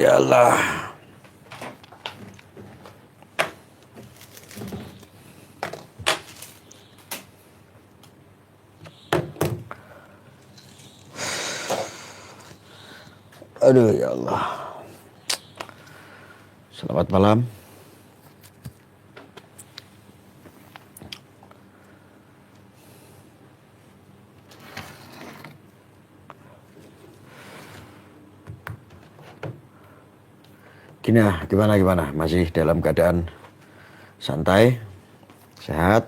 Ya Allah. Aduh ya Allah. Selamat malam. Gimana? Masih dalam keadaan santai, sehat?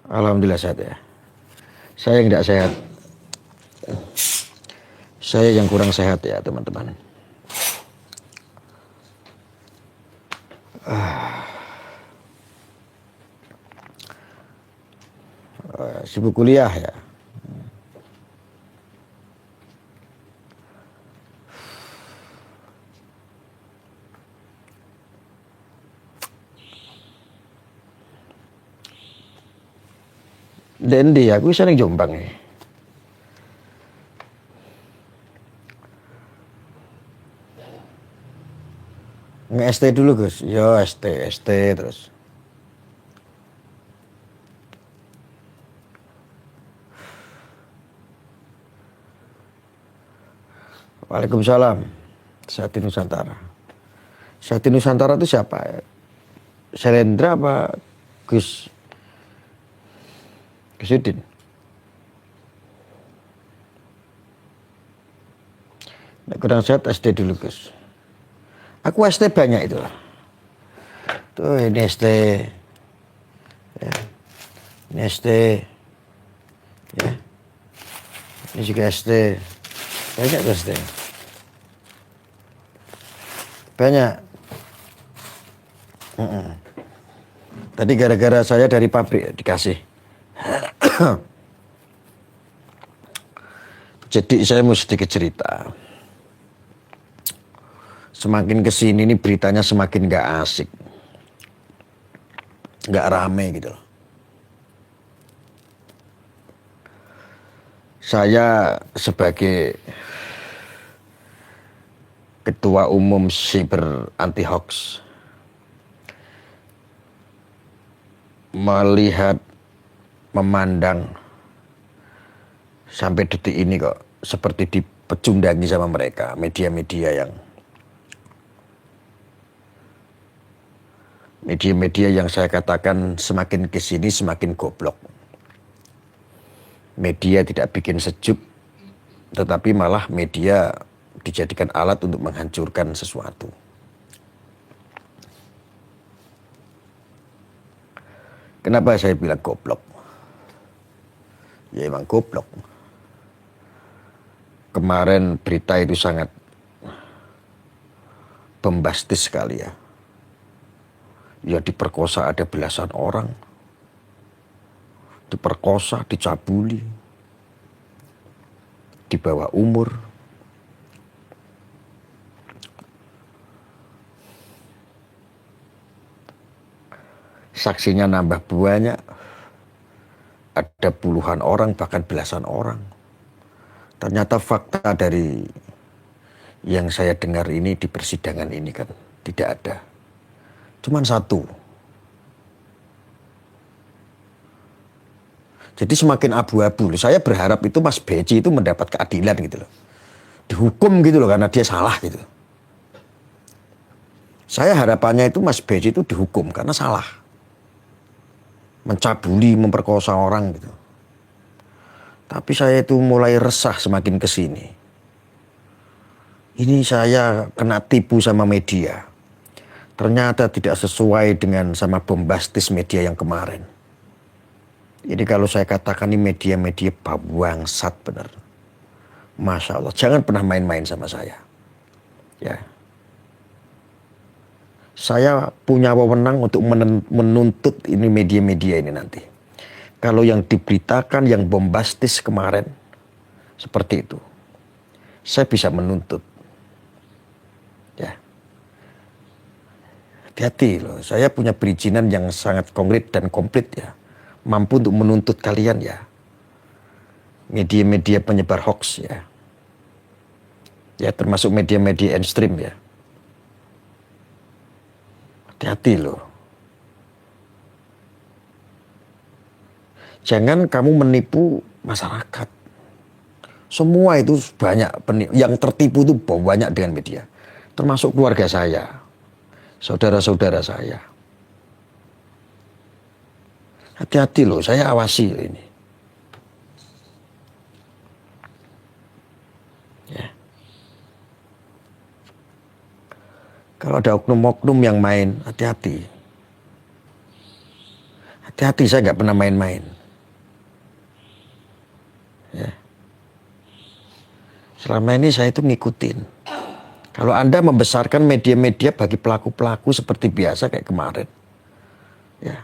Alhamdulillah sehat ya. Saya yang tidak sehat. Saya yang kurang sehat ya teman-teman. Sibuk kuliah ya. Dendi aku bisa ning Jombang nih. Nge-ST dulu Gus. Yo ST terus. Waalaikumsalam. Sati Nusantara. Sati Nusantara itu siapa ya? Selendra apa Gus Udin? Nek kurang sehat ST dulu Gus. Aku ST banyak itu. Tuh ini ST. Ya. Ini ST. Ya. Ini juga ST. Banyak tuh ST. Banyak. Tadi gara-gara saya dari pabrik dikasih. Jadi saya mau sedikit cerita. Semakin kesini ini beritanya semakin gak asik. Gak rame gitu loh. Saya sebagai Ketua Umum Siber Anti Hoax melihat, memandang sampai detik ini kok seperti dipecundangi sama mereka, media-media yang saya katakan semakin kesini semakin goblok. Media tidak bikin sejuk, tetapi malah media dijadikan alat untuk menghancurkan sesuatu. Kenapa saya bilang goblok? Ya emang goblok. Kemarin berita itu sangat bombastis sekali ya. Ya diperkosa ada belasan orang. Diperkosa, dicabuli. Di bawah umur. Saksinya nambah banyak. Ada puluhan orang, bahkan belasan orang. Ternyata fakta dari yang saya dengar ini di persidangan ini kan tidak ada. Cuman satu. Jadi semakin abu-abu. Saya berharap itu Mas Beci itu mendapat keadilan gitu loh. Dihukum gitu loh karena dia salah gitu. Saya harapannya itu Mas Beci itu dihukum karena salah. Mencabuli, memperkosa orang gitu. Tapi saya itu mulai resah semakin kesini. Ini saya kena tipu sama media. Ternyata tidak sesuai dengan sama bombastis media yang kemarin. Ini kalau saya katakan ini media-media bangsat benar. Masya Allah, jangan pernah main-main sama saya. Ya. Saya punya wewenang untuk menuntut ini media-media ini nanti. Kalau yang diberitakan, yang bombastis kemarin, seperti itu. saya bisa menuntut. Ya. Hati-hati loh, saya punya perizinan yang sangat konkret dan komplit ya. Mampu untuk menuntut kalian ya. Media-media penyebar hoax ya. Ya termasuk media-media mainstream ya. Hati-hati loh. Jangan kamu menipu masyarakat. Semua itu banyak, yang tertipu itu banyak dengan media. Termasuk keluarga saya, saudara-saudara saya. Hati-hati loh, saya awasi ini. Ya. Kalau ada oknum-oknum yang main, hati-hati. Hati-hati, saya nggak pernah main-main. Ya. Selama ini saya itu ngikutin. Kalau Anda membesarkan media-media bagi pelaku-pelaku seperti biasa kayak kemarin. Ya.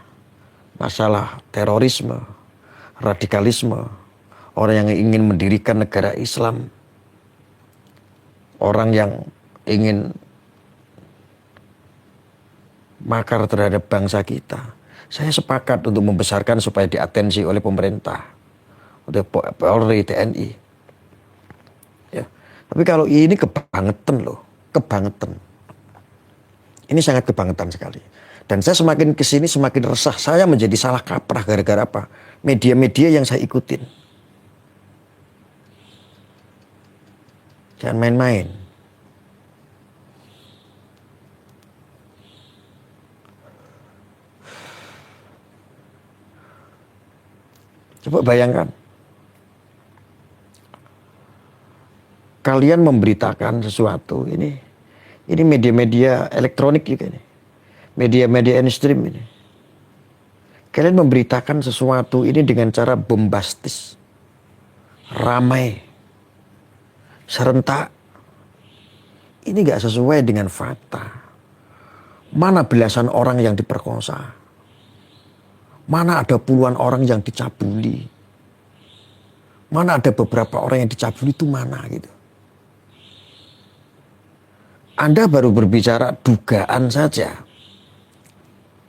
Masalah terorisme, radikalisme, orang yang ingin mendirikan negara Islam, orang yang ingin makar terhadap bangsa kita. Saya sepakat untuk membesarkan supaya diatensi oleh pemerintah, oleh Polri, TNI. Ya. Tapi kalau ini kebangetan loh, kebangetan. Ini sangat kebangetan sekali. Dan saya semakin kesini semakin resah. Saya menjadi salah kaprah gara-gara apa? Media-media yang saya ikutin. Jangan main-main. Coba bayangkan. Kalian memberitakan sesuatu. Ini media-media elektronik juga ini. Media-media mainstream ini. Kalian memberitakan sesuatu ini dengan cara bombastis. Ramai. Serentak. Ini gak sesuai dengan fakta. Mana belasan orang yang diperkosa. Mana ada puluhan orang yang dicabuli. Mana ada beberapa orang yang dicabuli itu mana gitu. Anda baru berbicara dugaan saja.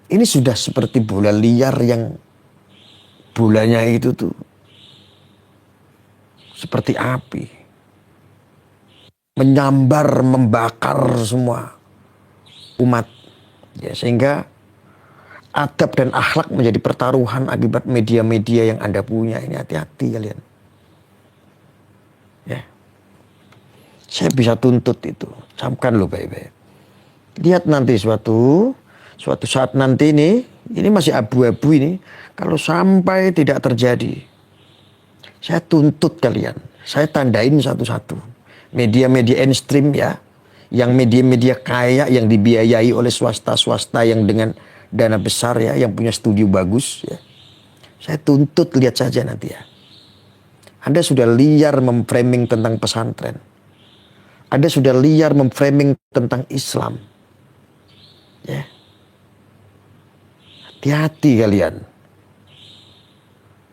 Ini sudah seperti bola liar yang bolanya itu tuh seperti api. Menyambar, membakar semua umat. Ya, sehingga adab dan akhlak menjadi pertaruhan akibat media-media yang Anda punya. Ini hati-hati kalian. Ya. Saya bisa tuntut itu. Camkan lo baik-baik. Lihat nanti suatu saat nanti ini masih abu-abu ini. Kalau sampai tidak terjadi, saya tuntut kalian. Saya tandain satu-satu. Media-media mainstream ya. Yang media-media kaya yang dibiayai oleh swasta-swasta yang dengan dana besar ya. Yang punya studio bagus ya. Saya tuntut, lihat saja nanti ya. Anda sudah liar memframing tentang pesantren. Anda sudah liar memframing tentang Islam. Ya. Hati-hati kalian.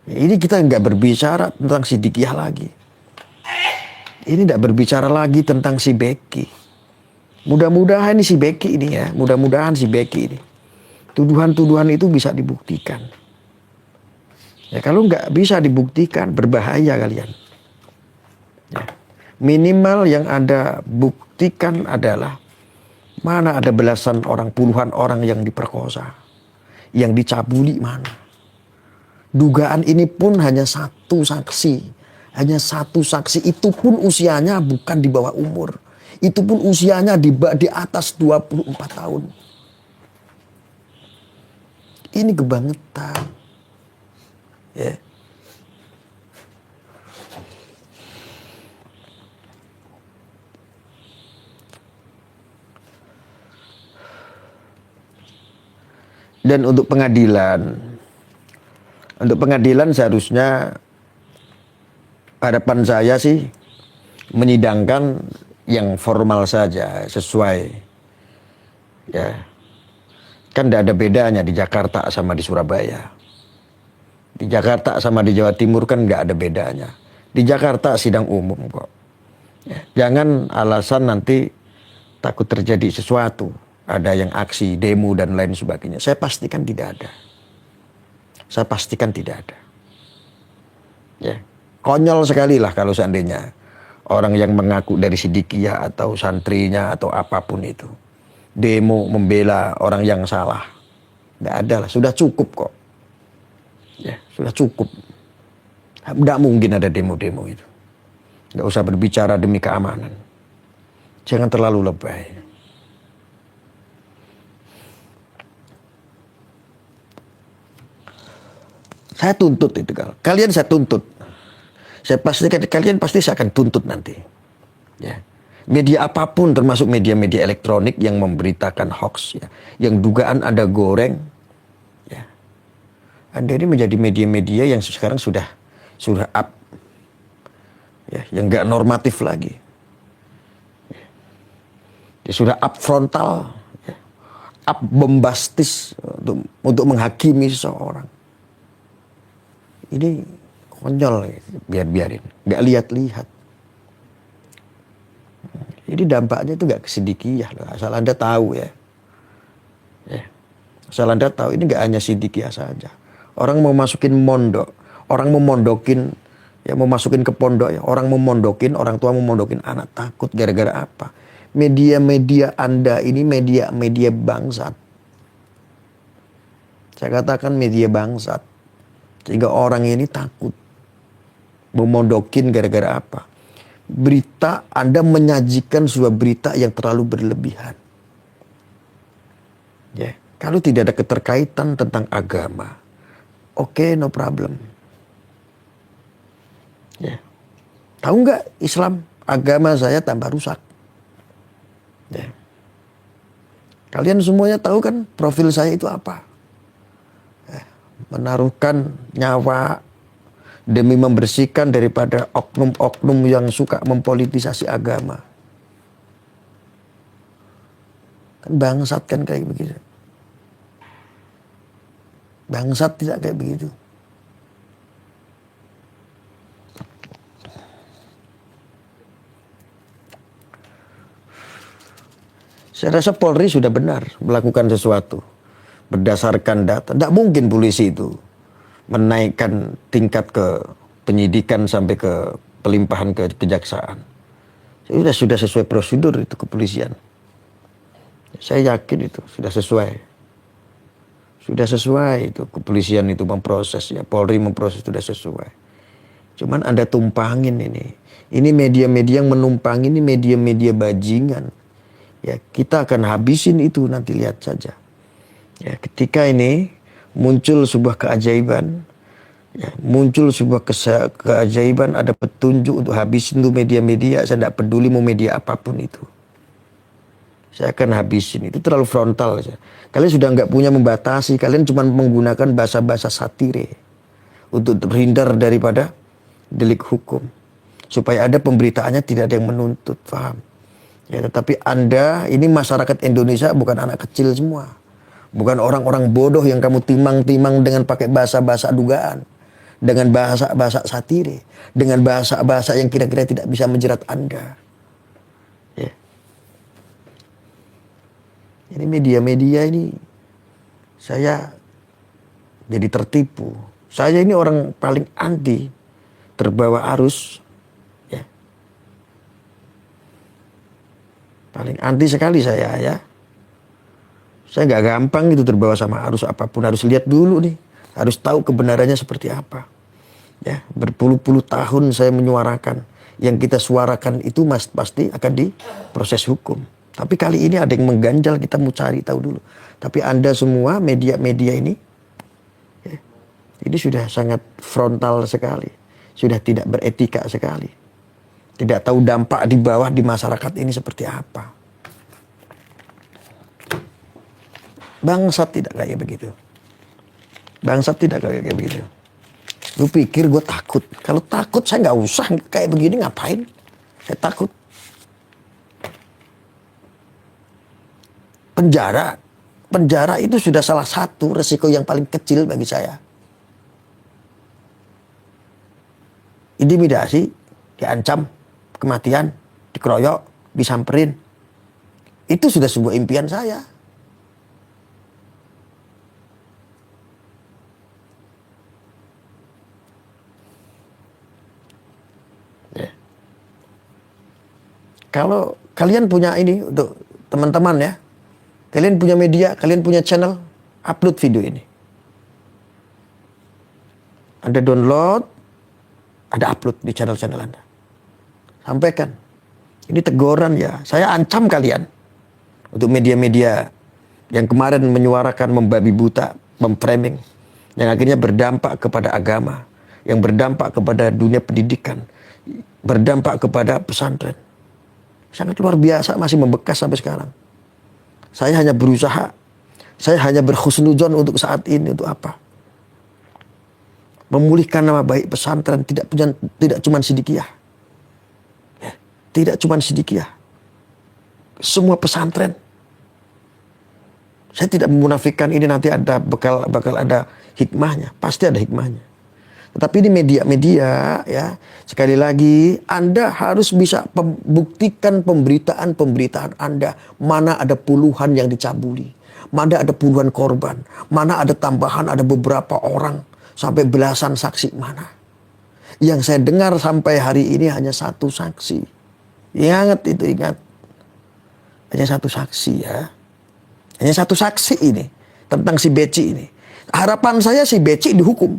Ini kita nggak berbicara tentang si Dikiah lagi. Ini nggak berbicara lagi tentang si Beki. Mudah-mudahan ini si Beki ini ya. Mudah-mudahan si Beki ini. Tuduhan-tuduhan itu bisa dibuktikan. Ya kalau nggak bisa dibuktikan berbahaya kalian. Ya. Minimal yang Anda buktikan adalah mana ada belasan orang, puluhan orang yang diperkosa. Yang dicabuli mana. Dugaan ini pun hanya satu saksi. Hanya satu saksi. Itu pun usianya bukan di bawah umur. Itu pun usianya di atas 24 tahun. Ini kebangetan. Ya. Dan untuk pengadilan seharusnya harapan saya sih menyidangkan yang formal saja sesuai. Ya, kan tidak ada bedanya di Jakarta sama di Surabaya. Di Jakarta sama di Jawa Timur kan nggak ada bedanya. Di Jakarta sidang umum kok. Jangan alasan nanti takut terjadi sesuatu. Ada yang aksi, demo, dan lain sebagainya. Saya pastikan tidak ada. Saya pastikan tidak ada. Ya. Konyol sekali lah kalau seandainya orang yang mengaku dari Sidikiyah atau santrinya atau apapun itu. Demo membela orang yang salah. Tidak ada lah, sudah cukup kok. Ya, sudah cukup. Tidak mungkin ada demo-demo itu. Nggak usah berbicara demi keamanan. Jangan terlalu lebay. Saya tuntut itu kalau. Kalian saya tuntut. Saya pastikan kalian pasti saya akan tuntut nanti. Ya. Media apapun termasuk media-media elektronik yang memberitakan hoax. Ya. Yang dugaan ada goreng. Ya. Anda ini menjadi media-media yang sekarang sudah up. Ya, yang nggak normatif lagi. Ya, sudah up frontal. Ya. Up bombastis untuk menghakimi seseorang. Ini konyol, biarin, nggak lihat-lihat. Jadi dampaknya itu nggak ke Sidikiyah loh, asal Anda tahu ya. Asal Anda tahu ini nggak hanya Sidikiyah saja. Orang mau masukin mondok, orang mau mondokin, ya mau masukin ke pondok ya, orang mau mondokin, orang tua mau mondokin anak takut gara-gara apa? Media-media Anda ini media-media bangsat. Saya katakan media bangsat. Sehingga orang ini takut. Memondokin gara-gara apa? Berita, Anda menyajikan sebuah berita yang terlalu berlebihan. Ya, kalau tidak ada keterkaitan tentang agama, oke, no problem. Ya. Tahu nggak Islam, agama saya tambah rusak. Ya. Kalian semuanya tahu kan profil saya itu apa? Menaruhkan nyawa demi membersihkan daripada oknum-oknum yang suka mempolitisasi agama. Kan bangsat kan kayak begitu. Bangsat tidak kayak begitu. Saya rasa Polri sudah benar melakukan sesuatu. Berdasarkan data, tidak mungkin polisi itu menaikkan tingkat ke penyidikan sampai ke pelimpahan ke kejaksaan. Sudah sesuai prosedur itu kepolisian. Saya yakin itu sudah sesuai. Sudah sesuai itu kepolisian itu memproses ya, Polri memproses sudah sesuai. Cuman Anda tumpangin ini. Ini media-media yang menumpang ini media-media bajingan. Ya, kita akan habisin itu nanti lihat saja. Ya, ketika ini muncul sebuah keajaiban, ya, muncul sebuah keajaiban, ada petunjuk untuk habisin itu media-media. Saya tidak peduli mau media apapun itu. Saya akan habisin. Itu terlalu frontal. Kalian sudah nggak punya membatasi. Kalian cuma menggunakan bahasa-bahasa satire untuk terhindar daripada delik hukum. Supaya ada pemberitaannya tidak ada yang menuntut. Paham? Ya, tetapi Anda, ini masyarakat Indonesia bukan anak kecil semua. Bukan orang-orang bodoh yang kamu timang-timang dengan pakai bahasa-bahasa dugaan. Dengan bahasa-bahasa satire. Dengan bahasa-bahasa yang kira-kira tidak bisa menjerat Anda. Ya. Ini media-media ini, saya jadi tertipu. Saya ini orang paling anti terbawa arus. Ya. Paling anti sekali saya ya. Saya nggak gampang itu terbawa sama arus apapun. Harus lihat dulu nih. Harus tahu kebenarannya seperti apa. Ya, berpuluh-puluh tahun saya menyuarakan. Yang kita suarakan itu pasti akan diproses hukum. Tapi kali ini ada yang mengganjal, kita mau cari tahu dulu. Tapi Anda semua media-media ini, ya, ini sudah sangat frontal sekali. Sudah tidak beretika sekali. Tidak tahu dampak di bawah di masyarakat ini seperti apa. Bangsat tidak kayak begitu. Bangsat tidak kayak begitu. Lu pikir gue takut? Kalau takut saya nggak usah kayak begini, ngapain? Saya takut. Penjara itu sudah salah satu resiko yang paling kecil bagi saya. Intimidasi, diancam kematian, dikeroyok, disamperin. Itu sudah sebuah impian saya. Ya. Kalau kalian punya ini, untuk teman-teman ya, kalian punya media, kalian punya channel, upload video ini. Anda download, ada upload di channel-channel Anda. Sampaikan. Ini teguran ya. Saya ancam kalian. Untuk media-media yang kemarin menyuarakan membabi buta, memframing. Yang akhirnya berdampak kepada agama. Yang berdampak kepada dunia pendidikan. Berdampak kepada pesantren. Sangat luar biasa, masih membekas sampai sekarang. Saya hanya berusaha. Saya hanya berhusnudzon untuk saat ini. Untuk apa? Memulihkan nama baik pesantren. Tidak cuma Sidikiyah. Ya, tidak cuma Sidikiyah. Semua pesantren. Saya tidak memunafikan ini nanti ada bakal ada hikmahnya. Pasti ada hikmahnya. Tetapi ini media-media ya. Sekali lagi Anda harus bisa membuktikan pemberitaan Anda. Mana ada puluhan yang dicabuli. Mana ada puluhan korban. Mana ada tambahan ada beberapa orang. Sampai belasan saksi mana. Yang saya dengar sampai hari ini hanya satu saksi. Ingat itu, ingat. Hanya satu saksi ya. Hanya satu saksi ini. Tentang si Beci ini. Harapan saya si Beci dihukum.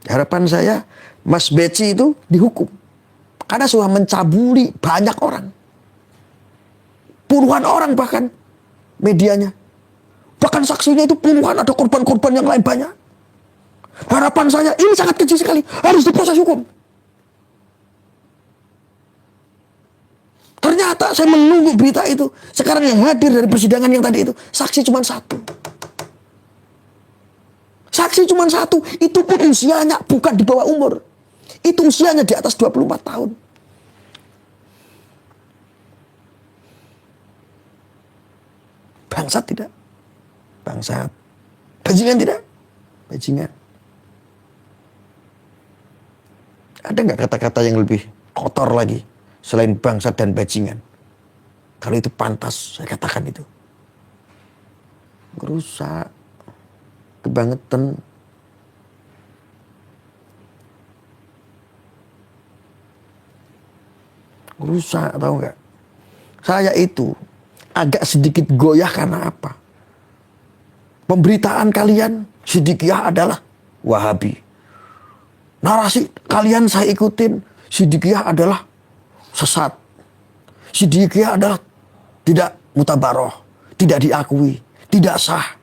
Harapan saya Mas Beci itu dihukum. Karena sudah mencabuli banyak orang. Puluhan orang bahkan medianya. Bahkan saksinya itu puluhan, ada korban-korban yang lain banyak. Harapan saya ini sangat kecil sekali. Harus diproses hukum. Ternyata saya menunggu berita itu. Sekarang yang hadir dari persidangan yang tadi itu. Saksi cuma satu. Saksi cuma satu. Itu pun usianya bukan di bawah umur. Itu usianya di atas 24 tahun. Bangsat tidak? Bangsat. Bajingan tidak? Bajingan. Ada nggak kata-kata yang lebih kotor lagi selain bangsat dan bajingan? Kalau itu pantas, saya katakan itu. Rusak. Kebangetan. Rusak, tahu nggak? Saya itu agak sedikit goyah karena apa? Pemberitaan kalian Sidikiyah adalah Wahabi. Narasi kalian saya ikutin, Sidikiyah adalah sesat. Sidikiyah adalah tidak mutabaroh, tidak diakui, tidak sah.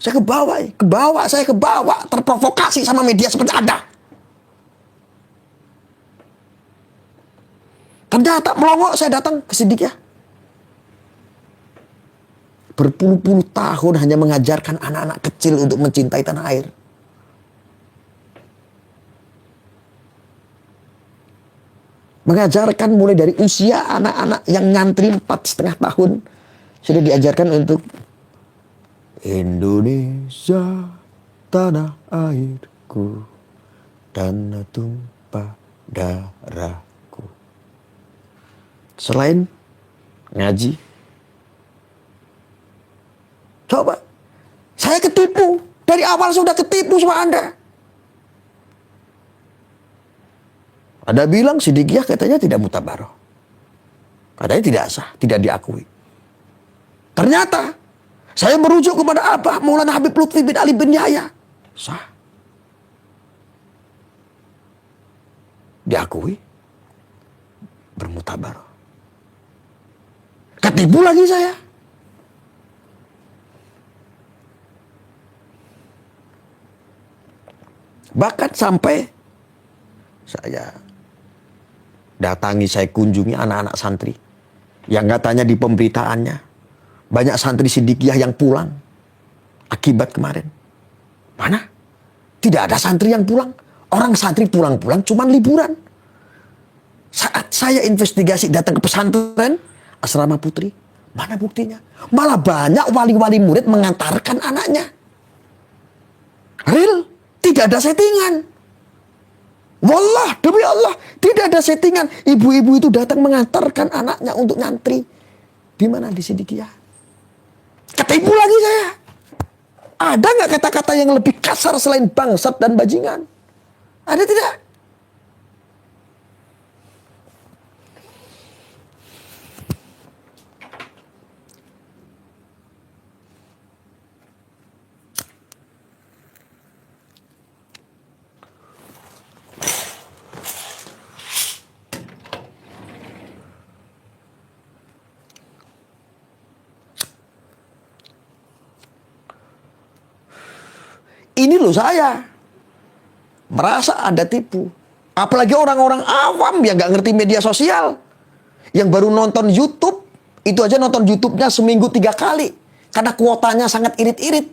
Saya kebawa, terprovokasi sama media seperti Anda. Ternyata melongo saya datang ke Sidikiyah. Berpuluh-puluh tahun hanya mengajarkan anak-anak kecil untuk mencintai tanah air. Mengajarkan mulai dari usia anak-anak yang ngantri 4,5 tahun. Sudah diajarkan untuk Indonesia tanah airku, tanah tumpah darahku. Selain ngaji, coba, saya ketipu. Dari awal sudah ketipu sama Anda. Ada bilang Sidikiyah katanya tidak mutabaroh. Katanya tidak sah, tidak diakui. Ternyata, saya merujuk kepada apa? Maulana Habib Lutfi bin Ali bin Yahya. Sah. Diakui. Bermutabaroh. Ketipu lagi saya. Bahkan sampai saya datangi, saya kunjungi anak-anak santri yang katanya di pemberitaannya banyak santri Sidikiyah yang pulang akibat kemarin. Mana? Tidak ada santri yang pulang. Orang santri pulang-pulang cuman liburan. Saat saya investigasi datang ke pesantren Asrama Putri, mana buktinya? Malah banyak wali-wali murid mengantarkan anaknya. Real. Tidak ada settingan. Wallah, demi Allah, tidak ada settingan. Ibu-ibu itu datang mengantarkan anaknya untuk nyantri. Di mana di Sidikiyah? Ketipu lagi saya. Ada nggak kata-kata yang lebih kasar selain bangsat dan bajingan? Ada tidak? Ini loh saya merasa ada tipu. Apalagi orang-orang awam yang nggak ngerti media sosial, yang baru nonton YouTube, itu aja nonton YouTube-nya seminggu 3 kali karena kuotanya sangat irit-irit.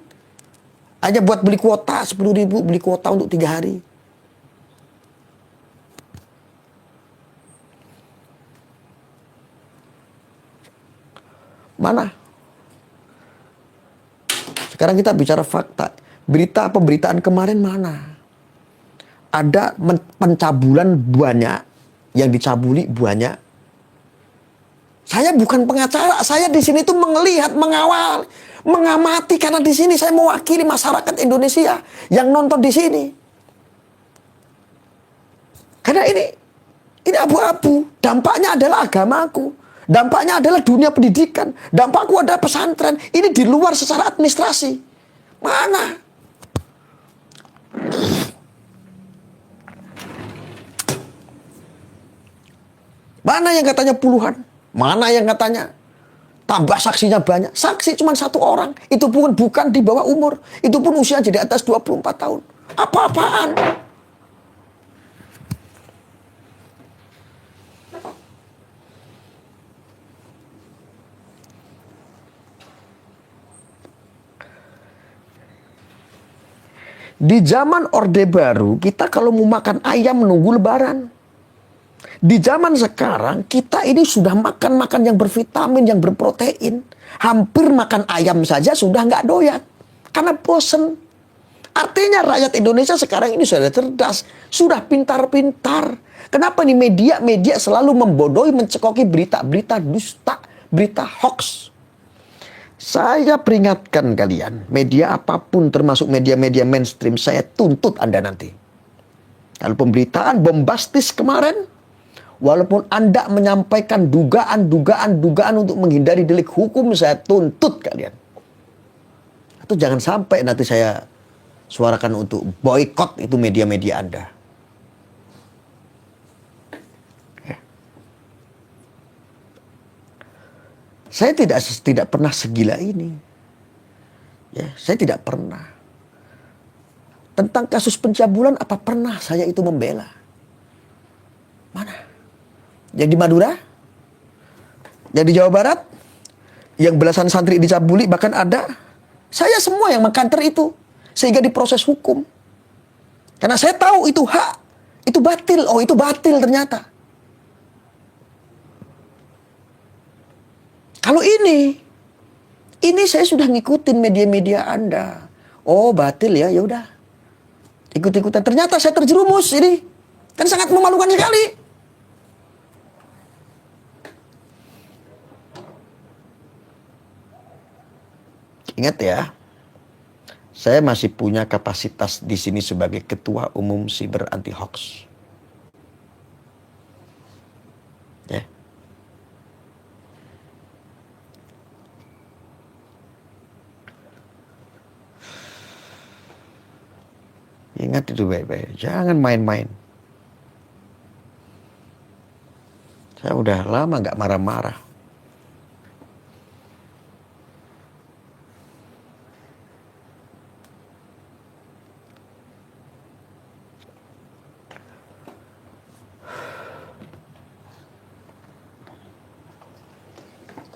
Hanya buat beli kuota 10.000, beli kuota untuk 3 hari. Mana? Sekarang kita bicara fakta. Berita pemberitaan kemarin mana? Ada pencabulan banyak, yang dicabuli banyak. Saya bukan pengacara, saya di sini tuh melihat, mengawal, mengamati, karena di sini saya mewakili masyarakat Indonesia yang nonton di sini. Karena ini abu-abu. Dampaknya adalah agamaku. Dampaknya adalah dunia pendidikan. Dampakku adalah pesantren. Ini di luar secara administrasi. Mana? Mana yang katanya puluhan? Mana yang katanya tambah saksinya banyak? Saksi cuma 1 orang. Itu pun bukan di bawah umur. Itu pun usia jadi atas 24 tahun. Apa-apaan? Di zaman Orde Baru, kita kalau mau makan ayam menunggu lebaran. Di zaman sekarang, kita ini sudah makan-makan yang bervitamin, yang berprotein. Hampir makan ayam saja sudah nggak doyan. Karena bosen. Artinya rakyat Indonesia sekarang ini sudah cerdas. Sudah pintar-pintar. Kenapa nih media-media selalu membodohi, mencekoki berita-berita dusta, berita hoax. Saya peringatkan kalian, media apapun termasuk media-media mainstream, saya tuntut Anda nanti. Kalau pemberitaan bombastis kemarin, walaupun Anda menyampaikan dugaan untuk menghindari delik hukum, saya tuntut kalian. Atau jangan sampai nanti saya suarakan untuk boykot itu media-media Anda. Saya tidak pernah segila ini. Ya, saya tidak pernah. Tentang kasus pencabulan, apa pernah saya itu membela? Mana? Yang di Madura? Yang di Jawa Barat? Yang belasan santri dicabuli, bahkan ada. Saya semua yang mengkanter itu. Sehingga diproses hukum. Karena saya tahu itu hak. Itu batil. Oh, itu batil ternyata. Kalau ini saya sudah ngikutin media-media Anda. Oh, batil ya, ya udah. Ikut-ikutan. Ternyata saya terjerumus ini. Kan sangat memalukan sekali. Ingat ya, saya masih punya kapasitas di sini sebagai Ketua Umum Siber Anti Hoax. Ya. Ingat itu baik-baik. Jangan main-main. Saya udah lama nggak marah-marah.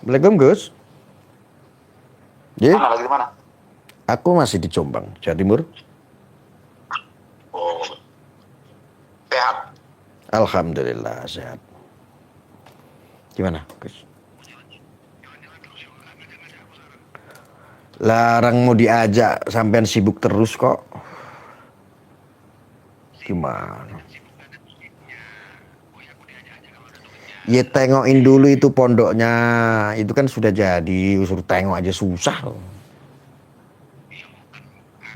Assalamualaikum Gus. Mana lagi di mana? Aku masih di Jombang, Jawa Timur. Oh, sehat. Alhamdulillah sehat. Gimana, Gus? Larang mau diajak, sampean sibuk terus kok. Gimana? Ya tengokin dulu itu pondoknya. Itu kan sudah jadi. Suruh tengok aja susah loh.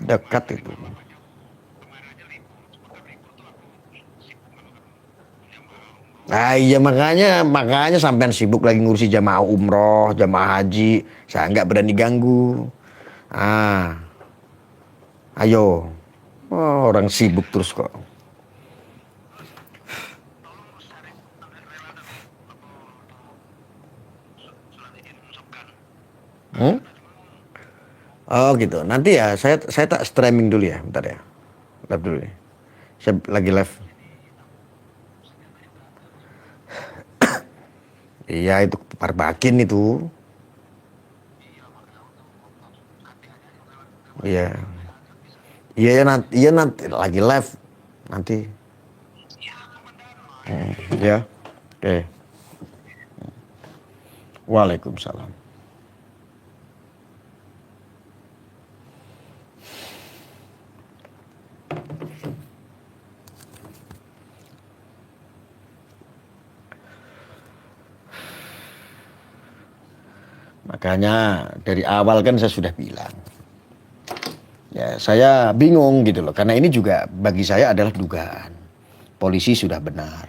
Dekat itu. Nah iya makanya sampean sibuk lagi ngurusi jamaah umroh, jamaah haji. Saya nggak berani ganggu. Ah, ayo. Oh, orang sibuk terus kok. Hmm? Oh gitu. Nanti ya saya tak streaming dulu ya, bentar ya. Live dulu ya. Saya lagi live. Iya itu Parbakin itu. Iya. Iya nanti lagi live nanti. Ya. Oke. Waalaikumsalam. Makanya dari awal kan saya sudah bilang. Ya, saya bingung gitu loh. Karena ini juga bagi saya adalah dugaan. Polisi sudah benar.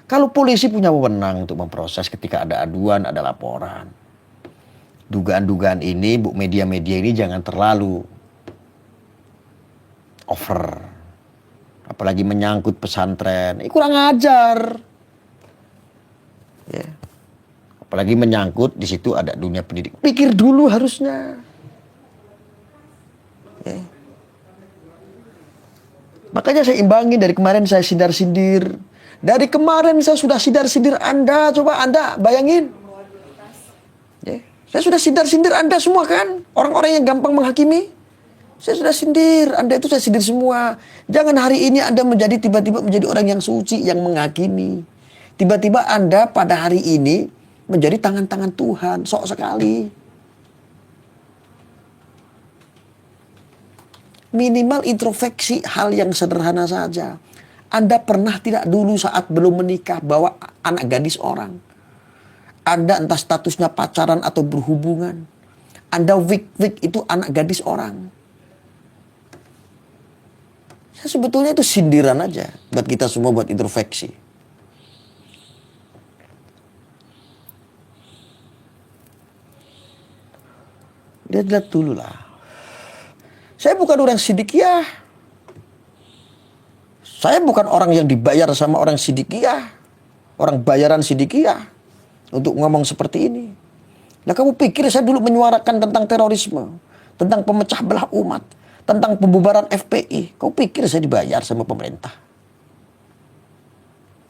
Kalau polisi punya wewenang untuk memproses ketika ada aduan, ada laporan. Dugaan-dugaan ini, bu media-media ini jangan terlalu over. Apalagi menyangkut pesantren. Ini kurang ajar. Ya. Apalagi menyangkut di situ ada dunia pendidik. Pikir dulu harusnya. Ya. Makanya saya imbangin dari kemarin saya sindir-sindir. Dari kemarin saya sudah sindir-sindir Anda. Coba Anda bayangin. Ya. Saya sudah sindir-sindir Anda semua kan. Orang-orang yang gampang menghakimi. Saya sudah sindir. Anda itu saya sindir semua. Jangan hari ini Anda tiba-tiba menjadi orang yang suci. Yang menghakimi. Tiba-tiba Anda pada hari ini menjadi tangan-tangan Tuhan. Sok sekali. Minimal introspeksi hal yang sederhana saja. Anda pernah tidak dulu saat belum menikah bawa anak gadis orang? Anda entah statusnya pacaran atau berhubungan. Anda wik-wik itu anak gadis orang. Sebetulnya itu sindiran aja buat kita semua buat introspeksi. Lihat dulu lah. Saya bukan orang sidikiyah. Saya bukan orang yang dibayar sama orang sidikiyah. Orang bayaran sidikiyah. Untuk ngomong seperti ini. Nah kamu pikir saya dulu menyuarakan tentang terorisme. Tentang pemecah belah umat. Tentang pembubaran FPI. Kau pikir saya dibayar sama pemerintah?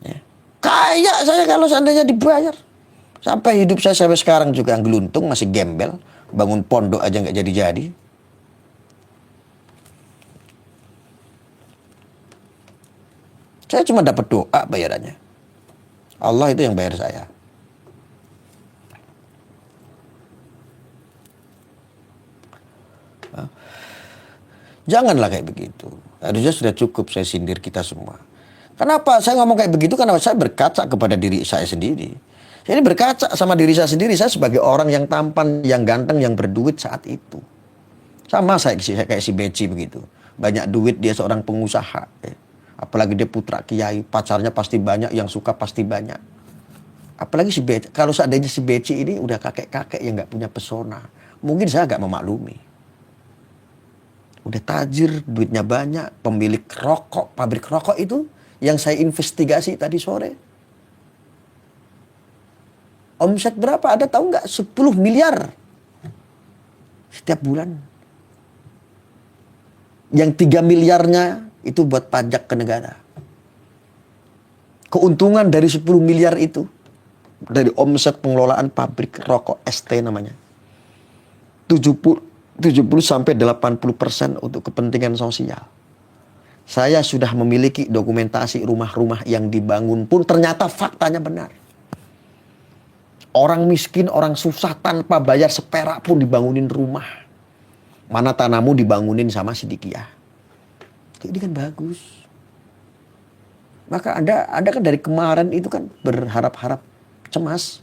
Ya. Kayak saya kalau seandainya dibayar. Sampai hidup saya sampai sekarang juga geluntung. Masih gembel. Bangun pondok aja nggak jadi-jadi. Saya cuma dapat doa bayarannya. Allah itu yang bayar saya. Janganlah kayak begitu. Harusnya sudah cukup saya sindir kita semua. Kenapa saya ngomong kayak begitu? Karena saya berkaca kepada diri saya sendiri. Saya ini berkaca sama diri saya sendiri. Saya sebagai orang yang tampan, yang ganteng, yang berduit saat itu. Sama saya kayak si Beci begitu. Banyak duit, dia seorang pengusaha. Apalagi dia putra kiai, pacarnya pasti banyak, yang suka pasti banyak. Apalagi si Beci, kalau seandainya si Beci ini udah kakek-kakek yang gak punya pesona. Mungkin saya gak memaklumi. Udah tajir, duitnya banyak, pemilik rokok, pabrik rokok itu yang saya investigasi tadi sore. Omset berapa? Ada tahu nggak? 10 miliar setiap bulan. Yang 3 miliarnya itu buat pajak ke negara. Keuntungan dari 10 miliar itu dari omset pengelolaan pabrik rokok ST namanya. 70 sampai 80% untuk kepentingan sosial. Saya sudah memiliki dokumentasi rumah-rumah yang dibangun pun ternyata faktanya benar. Orang miskin, orang susah tanpa bayar seperak pun dibangunin rumah. Mana tanahmu dibangunin sama sidikiyah. Ini kan bagus. Maka Anda kan dari kemarin itu kan berharap-harap cemas,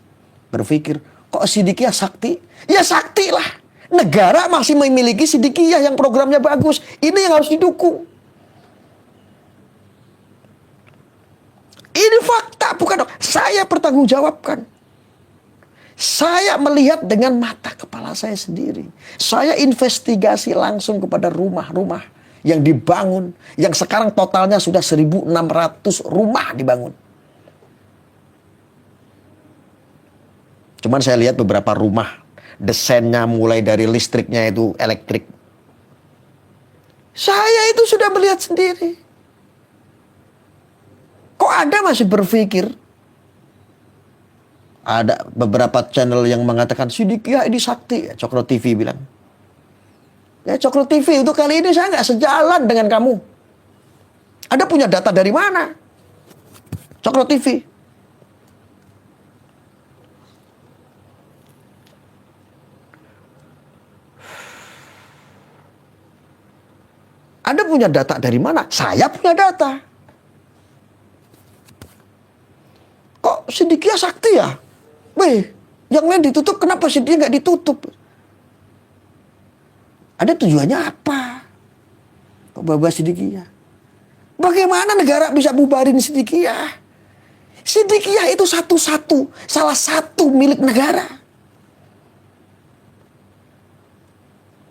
berpikir, kok Sidikiyah sakti? Ya sakti lah. Negara masih memiliki Sidikiyah yang programnya bagus. Ini yang harus didukung. Ini fakta, bukan dong. Saya bertanggungjawabkan. Saya melihat dengan mata kepala saya sendiri. Saya investigasi langsung kepada rumah-rumah yang dibangun. Yang sekarang totalnya sudah 1.600 rumah dibangun. Cuman saya lihat beberapa rumah. Desainnya mulai dari listriknya itu elektrik. Saya itu sudah melihat sendiri. Kok Anda masih berpikir? Ada beberapa channel yang mengatakan Sidikiyah ini sakti. Cokro TV bilang. Ya Cokro TV itu kali ini saya nggak sejalan dengan kamu. Anda punya data dari mana? Cokro TV. Anda punya data dari mana? Saya punya data. Kok Sidikiyah sakti ya? Weh, yang lain ditutup, kenapa Sidikiyah nggak ditutup? Ada tujuannya apa? Kok bahas Sidikiyah? Bagaimana negara bisa bubarin Sidikiyah? Sidikiyah itu salah satu milik negara.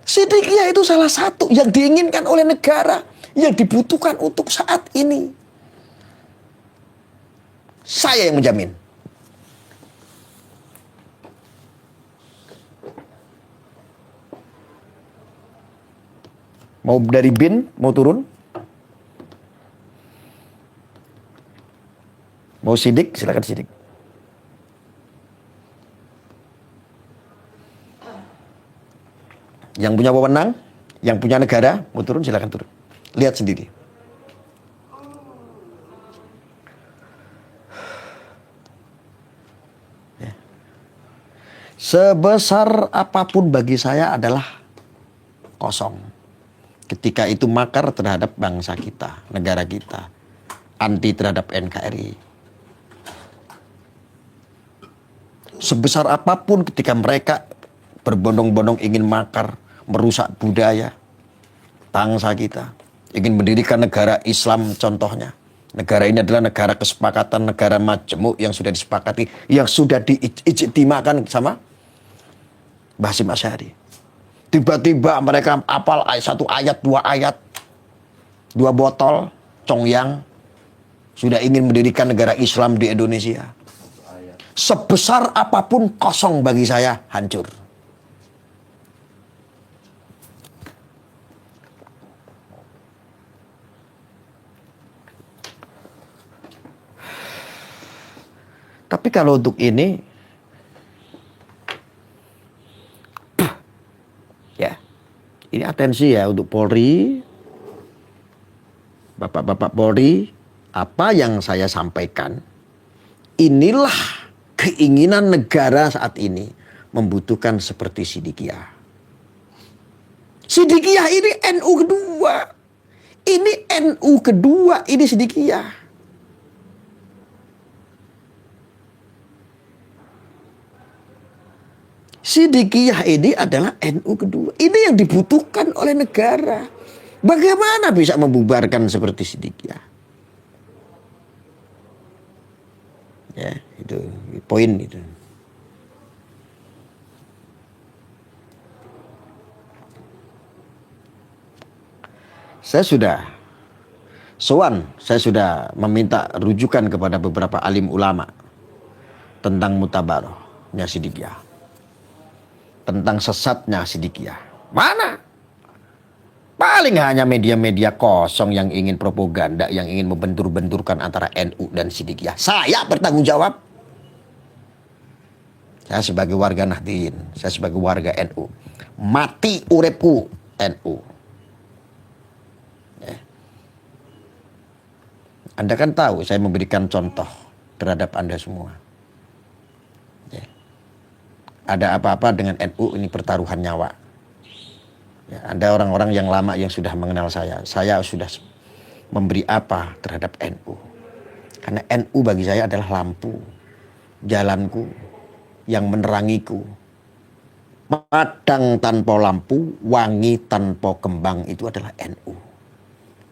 Sidikiyah itu salah satu yang diinginkan oleh negara, yang dibutuhkan untuk saat ini. Saya yang menjamin. Mau dari bin, mau turun? Mau sidik, silakan sidik. Yang punya wewenang, yang punya negara, mau turun silakan turun. Lihat sendiri. Ya. Sebesar apapun bagi saya adalah kosong. Ketika itu makar terhadap bangsa kita, negara kita, anti terhadap NKRI. Sebesar apapun ketika mereka berbondong-bondong ingin makar, merusak budaya bangsa kita, ingin mendirikan negara Islam contohnya. Negara ini adalah negara kesepakatan, negara majemuk yang sudah disepakati, yang sudah diijtimakan sama Basim Asy'ari. Tiba-tiba mereka apal satu ayat, dua botol, congyang, sudah ingin mendirikan negara Islam di Indonesia. Sebesar apapun kosong bagi saya, hancur. Tapi kalau untuk ini, ya, ini atensi ya untuk Polri, Bapak-bapak Polri, apa yang saya sampaikan, inilah keinginan negara saat ini membutuhkan seperti Sidikiyah. Sidikiyah ini NU kedua. Ini NU kedua, ini Sidikiyah. Sidikiyah ini adalah NU kedua. Ini yang dibutuhkan oleh negara. Bagaimana bisa membubarkan seperti Sidikiyah? Ya, itu poin itu. Saya sudah meminta rujukan kepada beberapa alim ulama tentang mutabarohnya Sidikiyah, tentang sesatnya Sidikiyah. Mana? Paling hanya media-media kosong yang ingin propaganda, yang ingin membentur-benturkan antara NU dan Sidikiyah. Saya bertanggung jawab. Saya sebagai warga Nahdien, saya sebagai warga NU. Mati urepku NU. Ya. Anda kan tahu saya memberikan contoh terhadap Anda semua. Ya. Ada apa-apa dengan NU, ini pertaruhan nyawa. Ya, ada orang-orang yang lama yang sudah mengenal saya sudah memberi apa terhadap NU. Karena NU bagi saya adalah lampu. jalanku, yang menerangiku. Padang tanpa lampu, wangi tanpa kembang, itu adalah NU.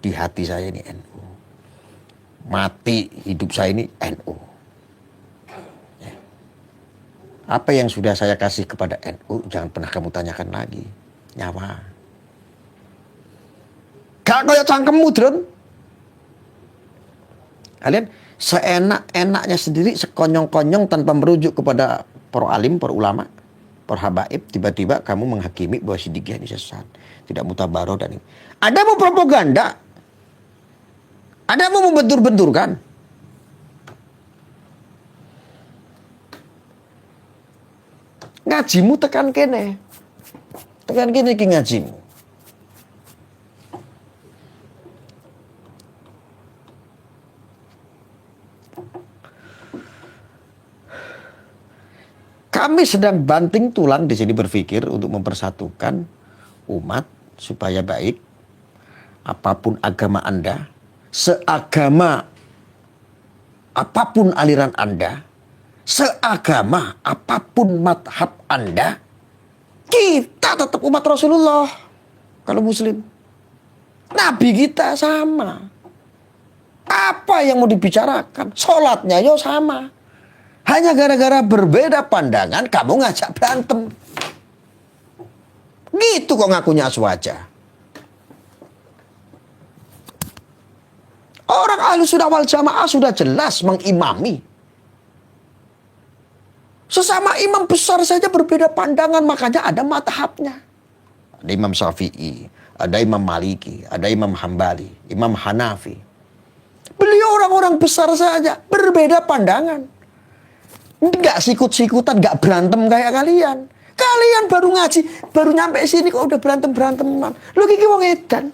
Di hati saya ini NU. Mati hidup saya ini NU. Ya. Apa yang sudah saya kasih kepada NU, jangan pernah kamu tanyakan lagi. Nyawa. Gak kayak cangkemmu, Dron. Kalian seenak-enaknya sendiri, sekonyong-konyong tanpa merujuk kepada para alim, para ulama, para habaib, tiba-tiba kamu menghakimi bahwa Siddiqiyah ini sesat, tidak mutabaroh dan ini. Ada mau propaganda, ada mau membentur-benturkan. Ngajimu tekan kene ki ngajimu. Kami sedang banting tulang di sini berpikir untuk mempersatukan umat supaya baik. Apapun agama Anda, seagama apapun aliran Anda, seagama apapun madhab Anda, kita tetap umat Rasulullah. Kalau Muslim, Nabi kita sama. Apa yang mau dibicarakan? Sholatnya yo sama. Hanya gara-gara berbeda pandangan, kamu ngajak berantem. Gitu kok ngakunya aswaja. Orang Ahlussunnah wal Jamaah sudah jelas mengimami. Sesama imam besar saja berbeda pandangan, makanya ada mazhabnya. Ada Imam Syafi'i, ada Imam Maliki, ada Imam Hambali, Imam Hanafi. Beliau orang-orang besar saja berbeda pandangan. Nggak sikut-sikutan, nggak berantem kayak kalian. Kalian baru ngaji, baru nyampe sini kok udah berantem-beranteman. Lu kiki wong edan.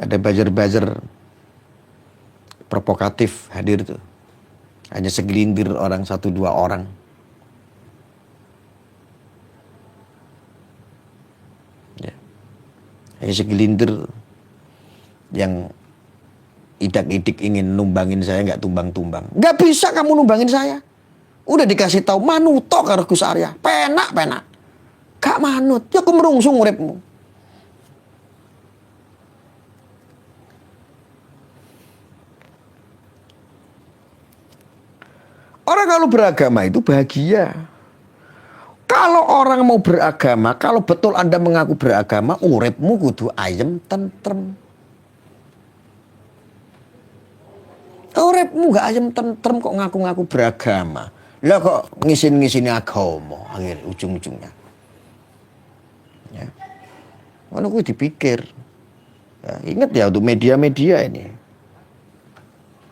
Ada buzzer-buzzer provokatif hadir tuh. Hanya segelintir orang, 1-2 orang. Ya. Hanya segelintir yang idak-idik ingin numbangin saya, nggak tumbang-tumbang. Nggak bisa kamu numbangin saya. Udah dikasih tahu manuto karo Gus Arya. Penak. Gak manut. Ya kemerungsung uripmu. Orang kalau beragama itu bahagia. Kalau orang mau beragama, kalau betul Anda mengaku beragama, uripmu kudu ayem tentrem. Uripmu gak ayem tentrem kok ngaku-ngaku beragama. Lah kok ngisin-ngisini agama akhir ujung-ujungnya. Ya. Mana gue dipikir. Ya, ingat ya untuk media-media ini.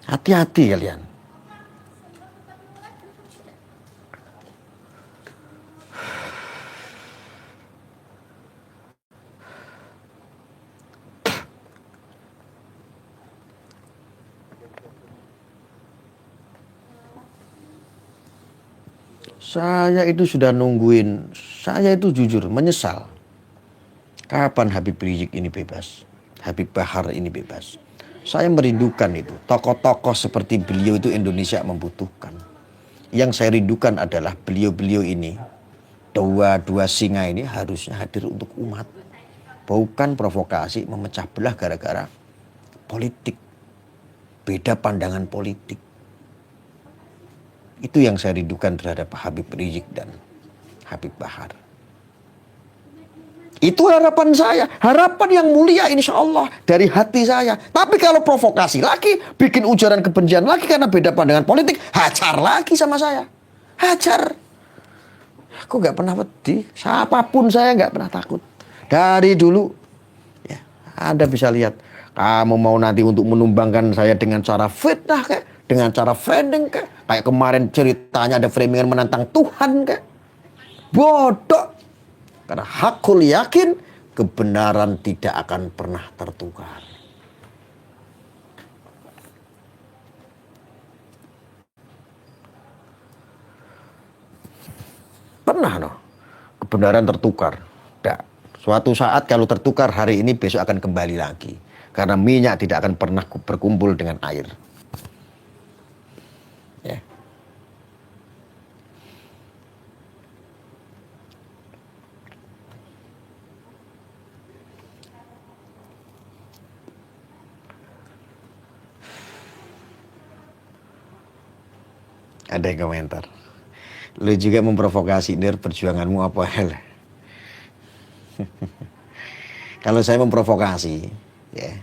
Hati-hati kalian. Saya itu sudah nungguin, saya itu jujur menyesal. Kapan Habib Rizik ini bebas? Habib Bahar ini bebas? Saya merindukan itu. Tokoh-tokoh seperti beliau itu Indonesia membutuhkan. Yang saya rindukan adalah beliau-beliau ini, dua singa ini harusnya hadir untuk umat. Bukan provokasi memecah belah gara-gara politik. Beda pandangan politik. Itu yang saya rindukan terhadap Habib Rizik dan Habib Bahar. Itu harapan saya. Harapan yang mulia insya Allah dari hati saya. Tapi kalau provokasi lagi, bikin ujaran kebencian lagi karena beda pandangan politik, hajar lagi sama saya. Hajar. Aku gak pernah wedi. Siapapun saya gak pernah takut. Dari dulu. Ya, Anda bisa lihat. Kamu mau nanti untuk menumbangkan saya dengan cara fitnah kayak. Dengan cara framing kayak kemarin ceritanya ada framingan menantang Tuhan kayak bodoh. Karena hakul yakin, kebenaran tidak akan pernah tertukar. Pernah no, kebenaran tertukar. Tidak. Suatu saat kalau tertukar hari ini, besok akan kembali lagi. Karena minyak tidak akan pernah berkumpul dengan air. Ya. Ada yang komentar. Lu juga memprovokasi, Nir, perjuanganmu apa hal? Kalau saya memprovokasi, ya,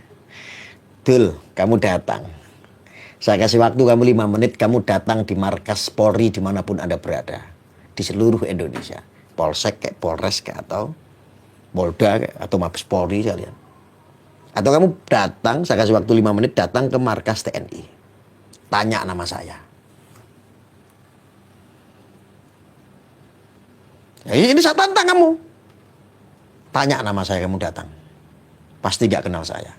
Dul, kamu datang. Saya kasih waktu kamu 5 menit, kamu datang di markas Polri dimanapun Anda berada. Di seluruh Indonesia. Polsek, kayak Polres, kayak, atau Polda, kayak, atau Mabes Polri kalian. Atau kamu datang, saya kasih waktu 5 menit, datang ke markas TNI. Tanya nama saya. Ya, ini saya tantang kamu. Tanya nama saya, kamu datang. Pasti gak kenal saya.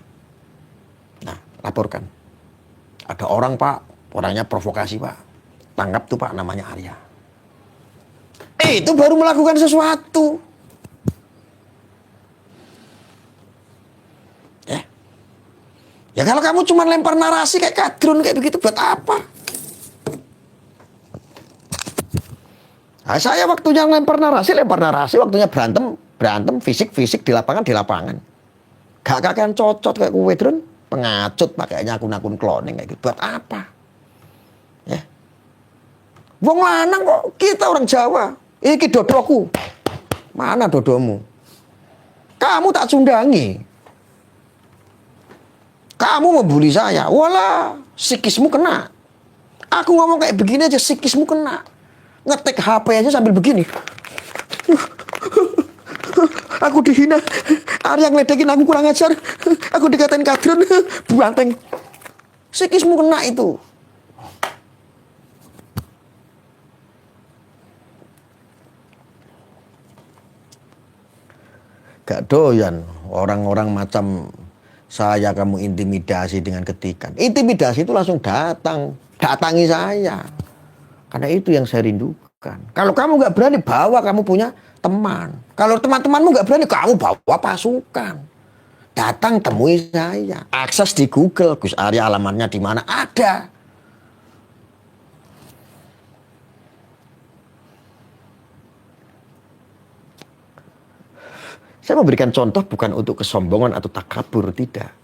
Nah, laporkan. Ada orang, Pak. Orangnya provokasi, Pak. Tangkap tuh, Pak, namanya Arya. Itu baru melakukan sesuatu. Ya. Ya kalau kamu cuma lempar narasi kayak kadrun kayak begitu, buat apa? Nah, saya waktunya lempar narasi, waktunya berantem, fisik di lapangan. Gak kakean cocot kayak kue drone, pengacut pakainya akun-akun cloning kayak gitu. Buat apa? Ya. Wong lanang kok, kita orang Jawa. Iki dodoku. Mana dodomu? Kamu tak cundangi. Kamu membuli saya. Walah, psikismu kena. Aku ngomong kayak begini aja, psikismu kena. Ngetik HP aja sambil begini. Aku dihina. Arya ngeledekin aku kurang ajar. Aku dikatain kadrun. Buanteng. Psikismu kena itu. Gak doyan orang-orang macam saya kamu intimidasi dengan ketikan. Intimidasi itu langsung datangi saya. Karena itu yang saya rindukan. Kalau kamu gak berani, bawa kamu punya teman. Kalau teman-temanmu gak berani, kamu bawa pasukan. Datang temui saya. Akses di Google, Gus Arya alamatnya di mana? Ada. Saya memberikan contoh bukan untuk kesombongan atau takabur, tidak.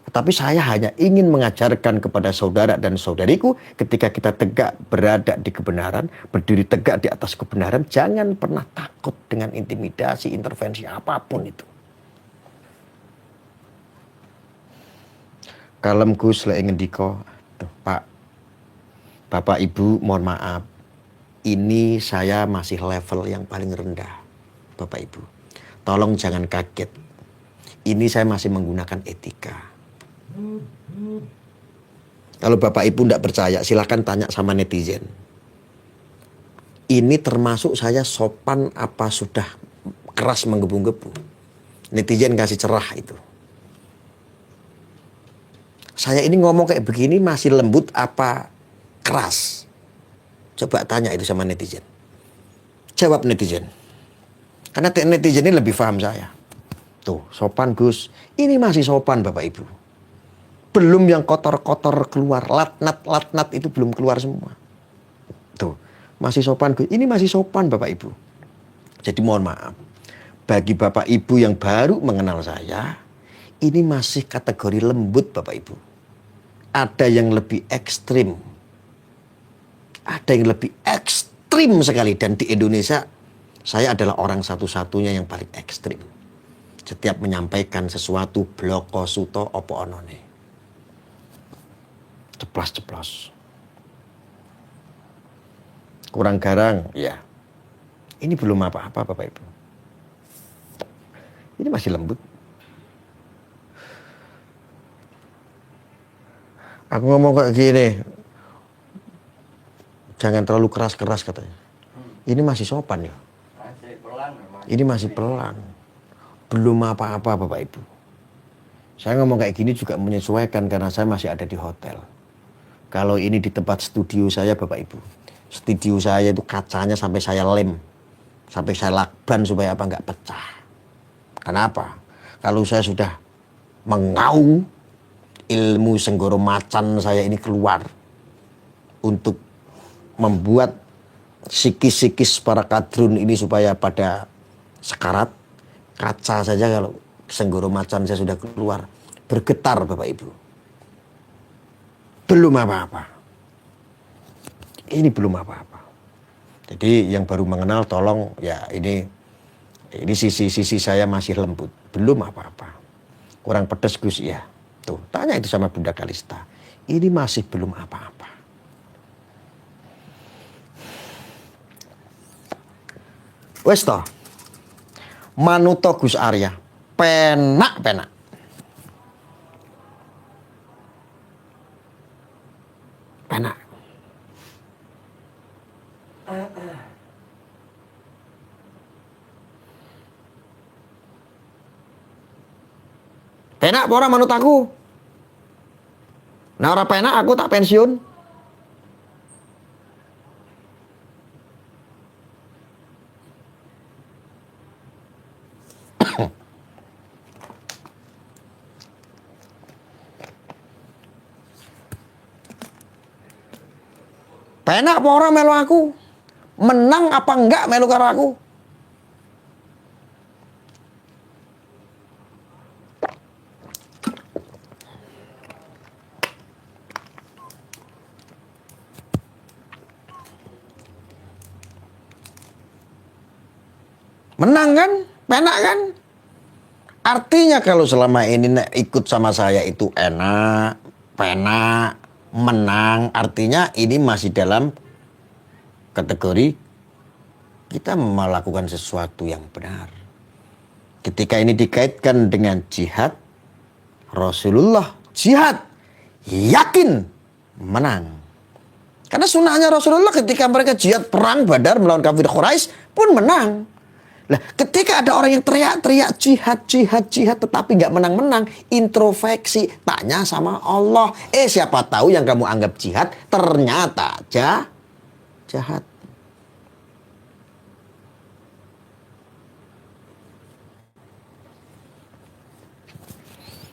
Tetapi saya hanya ingin mengajarkan kepada saudara dan saudariku, ketika kita tegak berada di kebenaran, berdiri tegak di atas kebenaran, jangan pernah takut dengan intimidasi, intervensi apapun itu. Kalem Gus lek ngendika, Pak, Bapak Ibu mohon maaf, ini saya masih level yang paling rendah, Bapak Ibu. Tolong jangan kaget, ini saya masih menggunakan etika. Kalau Bapak Ibu tidak percaya, silahkan tanya sama netizen. Ini termasuk saya sopan apa sudah keras menggebu-gebu. Netizen kasih cerah itu. Saya ini ngomong kayak begini masih lembut apa keras? Coba tanya itu sama netizen. Jawab netizen. Karena netizen ini lebih paham saya. Tuh, sopan Gus. Ini masih sopan Bapak Ibu. Belum yang kotor-kotor keluar. Latnat itu belum keluar semua. Tuh, masih sopan Gus. Ini masih sopan Bapak Ibu. Jadi mohon maaf. Bagi Bapak Ibu yang baru mengenal saya, ini masih kategori lembut Bapak Ibu. Ada yang lebih ekstrim. Ada yang lebih ekstrim sekali. Dan di Indonesia, saya adalah orang satu-satunya yang paling ekstrim. Setiap menyampaikan sesuatu, bloko suto opo onone. Ceplas-ceplos. Kurang garang, ya. Ini belum apa-apa Bapak Ibu. Ini masih lembut. Aku ngomong kayak gini. Jangan terlalu keras-keras katanya. Ini masih sopan ya. Ini masih pelan. Belum apa-apa Bapak Ibu. Saya ngomong kayak gini juga menyesuaikan karena saya masih ada di hotel. Kalau ini di tempat studio saya Bapak Ibu. Studio saya itu kacanya sampai saya lem. Sampai saya lakban supaya apa nggak pecah. Kenapa? Kalau saya sudah mengaung, ilmu senggoro macan saya ini keluar. Untuk membuat sikis-sikis para kadrun ini supaya pada sekarat. Kaca saja kalau senggoro macan saya sudah keluar. Bergetar Bapak Ibu. Belum apa-apa. Ini belum apa-apa. Jadi yang baru mengenal tolong ya ini sisi-sisi saya masih lembut. Belum apa-apa. Kurang pedes Gus ya. Tuh, tanya itu sama Bunda Kalista. Ini masih belum apa-apa. Wes toh. Manuto Gus Arya. Penak. Penak. Penak apa ora manut aku? Nah ora penak aku tak pensiun. Penak apa ora melu aku? Menang apa enggak melu karo aku? Menang kan? Penak kan? Artinya kalau selama ini ikut sama saya itu enak, penak, menang. Artinya ini masih dalam kategori kita melakukan sesuatu yang benar. Ketika ini dikaitkan dengan jihad, Rasulullah jihad, yakin menang. Karena sunnahnya Rasulullah ketika mereka jihad perang Badar melawan kafir Quraisy pun menang. Nah, ketika ada orang yang teriak-teriak jihad tetapi nggak menang-menang, introspeksi, tanya sama Allah. Siapa tahu yang kamu anggap jihad ternyata jahat.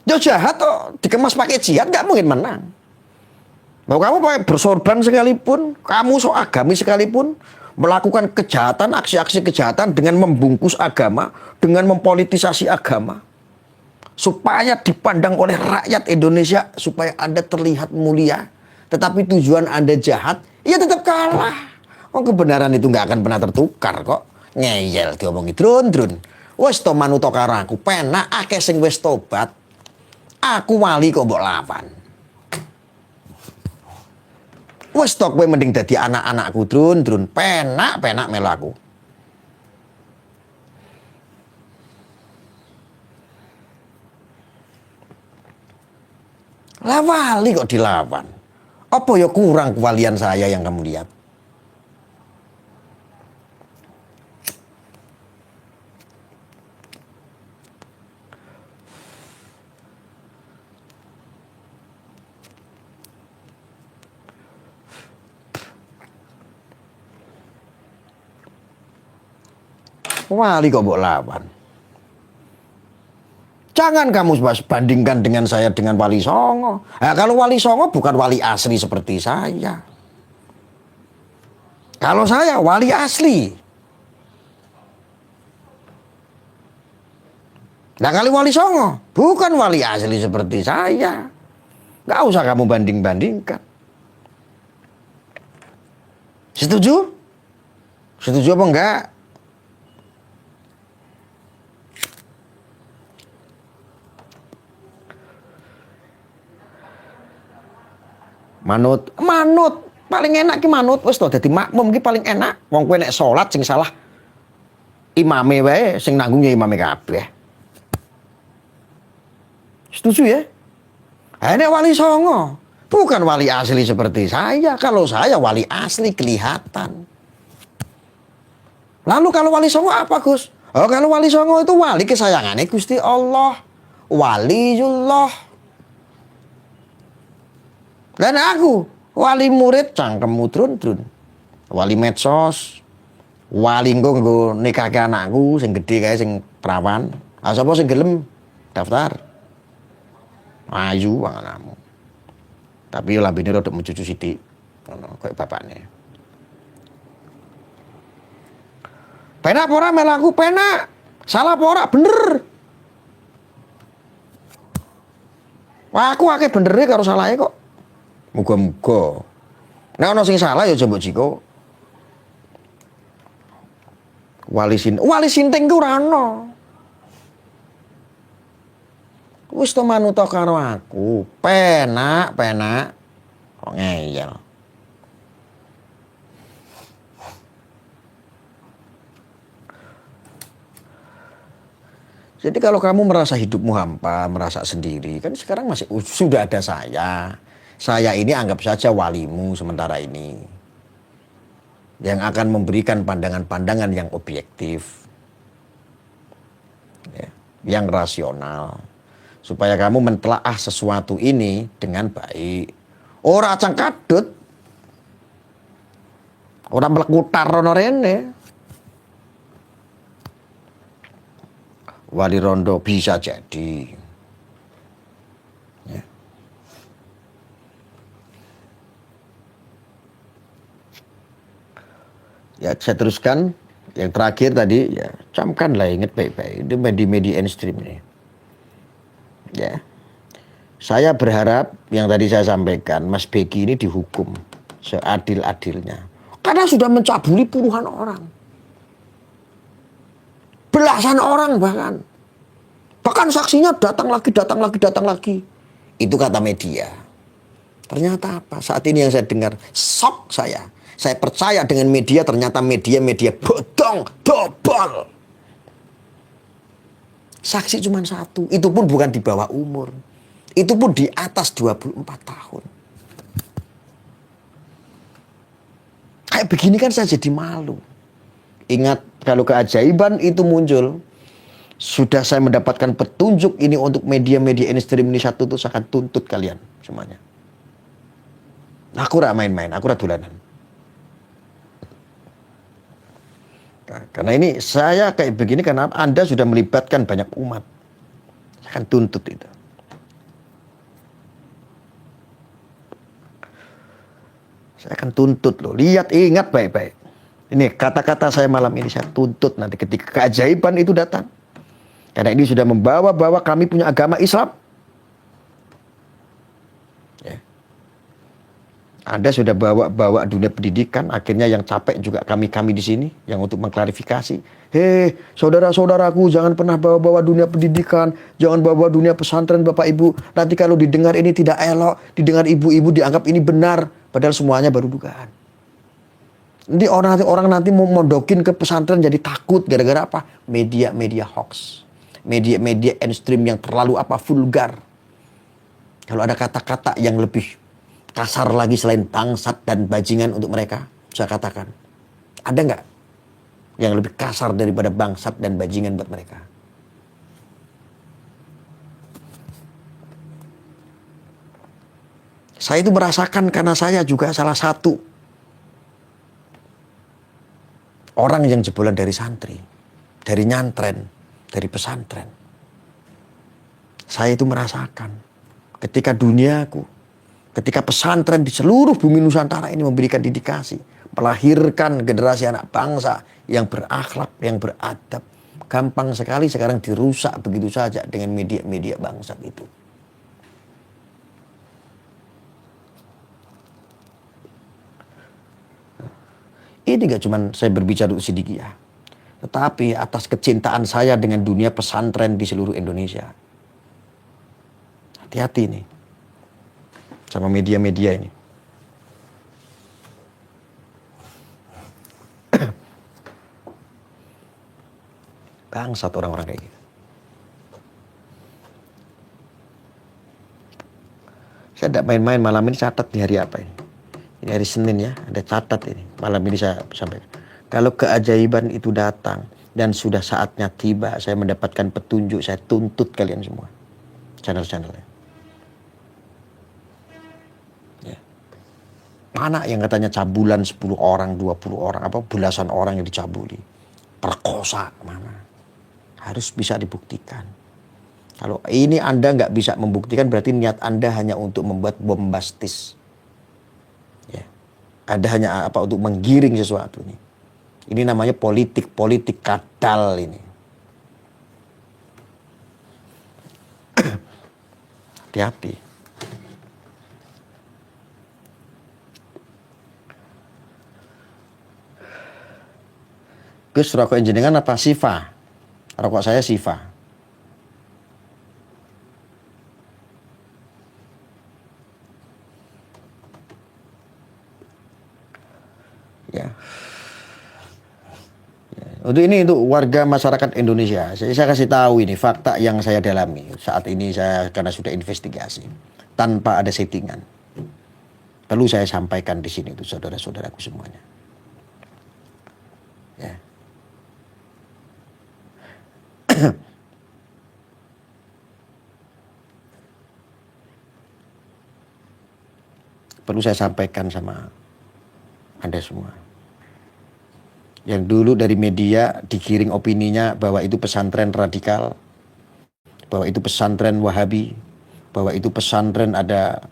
Ya jahat kok dikemas pakai jihad nggak mungkin menang. Mau kamu pakai bersorban sekalipun, kamu so agamis sekalipun, melakukan kejahatan, aksi-aksi kejahatan dengan membungkus agama, dengan mempolitisasi agama. Supaya dipandang oleh rakyat Indonesia, supaya Anda terlihat mulia. Tetapi tujuan Anda jahat, ya tetap kalah. Oh kebenaran itu nggak akan pernah tertukar kok. Ngeyel diomongi drun. Wes to manuto karo aku, penak akeh sing wis tobat. Aku wali kok mbok lawan. Wes tok kowe mending dadi anak-anakku drun penak melu aku. Lah wali kok dilawan. Apa ya kurang kewalian saya yang kamu lihat? Wali kok mbok lawan. Jangan kamu bandingkan dengan saya dengan Wali Songo. Nah, kalau Wali Songo bukan wali asli seperti saya. Kalau saya wali asli. Nah kalau Wali Songo bukan wali asli seperti saya. Gak usah kamu banding-bandingkan. Setuju? Setuju apa enggak? Manut paling enak ki manut wis to dadi makmum ki paling enak. Wong kowe nek salat sing salah imame wae, sing nanggung ya imame kabeh. Setuju ya? Nek Wali Songo bukan wali asli seperti saya. Kalau saya wali asli kelihatan. Lalu kalau wali songo apa, Gus? Oh, kalau wali songo itu wali kesayangannya Gusti Allah. Waliullah. Dan aku wali murid cangkemmu trun-trun. Wali medsos. Wali nggo nikahke anakku sing gede kae sing perawan. Ah sapa sing gelem daftar? Ayu anakmu. Tapi yo lambene rada mencucu sithik. Ngono koyo bapakne. Penak apa ora melaku penak. Salah apa ora bener. Wah, aku akeh benere karo salahe kok. Muga-muga. Nek ana sing salah ya coba jiko. Wali sinting ku ora ana. Wis to manut karo aku. Penak. Kok ngeyel. Jadi kalau kamu merasa hidupmu hampa, merasa sendiri, kan sekarang masih sudah ada saya. Saya ini anggap saja walimu sementara ini. Yang akan memberikan pandangan-pandangan yang objektif. Ya, yang rasional. Supaya kamu mentelaah sesuatu ini dengan baik. Ora acang kadut. Ora melekutar rono rene. Wali rondo bisa jadi. Ya. Ya, saya teruskan. Yang terakhir tadi, ya camkanlah, ingat baik-baik. Itu media mainstream ini. Ya. Saya berharap yang tadi saya sampaikan, Mas Beki ini dihukum seadil-adilnya. Karena sudah mencabuli puluhan orang. Belasan orang bahkan. Bahkan saksinya datang lagi. Itu kata media. Ternyata apa? Saat ini yang saya dengar, shock saya. Saya percaya dengan media, ternyata media bodong, dobol. Saksi cuma satu. Itu pun bukan di bawah umur. Itu pun di atas 24 tahun. Kayak begini kan saya jadi malu. Ingat, kalau keajaiban itu muncul, sudah saya mendapatkan petunjuk ini untuk media-media mainstream ini satu, itu saya akan tuntut kalian semuanya. Aku rak main-main, aku rak dolanan. Nah, karena ini saya kayak begini karena Anda sudah melibatkan banyak umat. Saya akan tuntut itu. Saya akan tuntut loh. Lihat, ingat baik-baik. Ini kata-kata saya malam ini saya tuntut nanti ketika keajaiban itu datang. Karena ini sudah membawa kami punya agama Islam. Ya. Anda sudah bawa dunia pendidikan, akhirnya yang capek juga kami di sini yang untuk mengklarifikasi. Hei, saudara-saudaraku, jangan pernah bawa dunia pendidikan, jangan bawa dunia pesantren Bapak Ibu. Nanti kalau didengar ini tidak elok, didengar ibu-ibu dianggap ini benar, padahal semuanya baru dugaan. Nanti orang nanti mau mondokin ke pesantren jadi takut gara-gara apa? Media hoax. Media mainstream yang terlalu vulgar. Kalau ada kata-kata yang lebih kasar lagi selain bangsat dan bajingan untuk mereka, saya katakan. Ada nggak yang lebih kasar daripada bangsat dan bajingan buat mereka? Saya itu merasakan karena saya juga salah satu orang yang jebolan dari santri, dari nyantren, dari pesantren. Saya itu merasakan ketika duniaku, ketika pesantren di seluruh bumi Nusantara ini memberikan dedikasi, melahirkan generasi anak bangsa yang berakhlak, yang beradab. Gampang sekali sekarang dirusak begitu saja dengan media bangsat itu. Ini gak cuma saya berbicara untuk Siddiqiyah, tetapi atas kecintaan saya dengan dunia pesantren di seluruh Indonesia. Hati-hati nih sama media-media ini. Bangsat orang-orang kayak gitu. Saya tidak main-main malam ini, catat di hari apa ini. Ini hari Senin ya, ada catat ini. Malam ini saya sampaikan. Kalau keajaiban itu datang dan sudah saatnya tiba, saya mendapatkan petunjuk, saya tuntut kalian semua. Channel-channelnya. Ya. Mana yang katanya cabulan 10 orang, 20 orang, apa belasan orang yang dicabuli. Perkosa, mana. Harus bisa dibuktikan. Kalau ini Anda nggak bisa membuktikan, berarti niat Anda hanya untuk membuat bombastis. Ya. Ada hanya apa untuk menggiring sesuatu nih. Ini namanya politik kadal ini. Hati-hati. Gus, rokok jenengan apa Siva? Rokok saya Siva. Ya. Untuk ini untuk warga masyarakat Indonesia, saya kasih tahu ini fakta yang saya dalami saat ini saya karena sudah investigasi tanpa ada settingan. Perlu saya sampaikan di sini untuk saudara-saudaraku semuanya. Ya. Perlu saya sampaikan sama Anda semua. Yang dulu dari media digiring opininya bahwa itu pesantren radikal, bahwa itu pesantren Wahabi, bahwa itu pesantren ada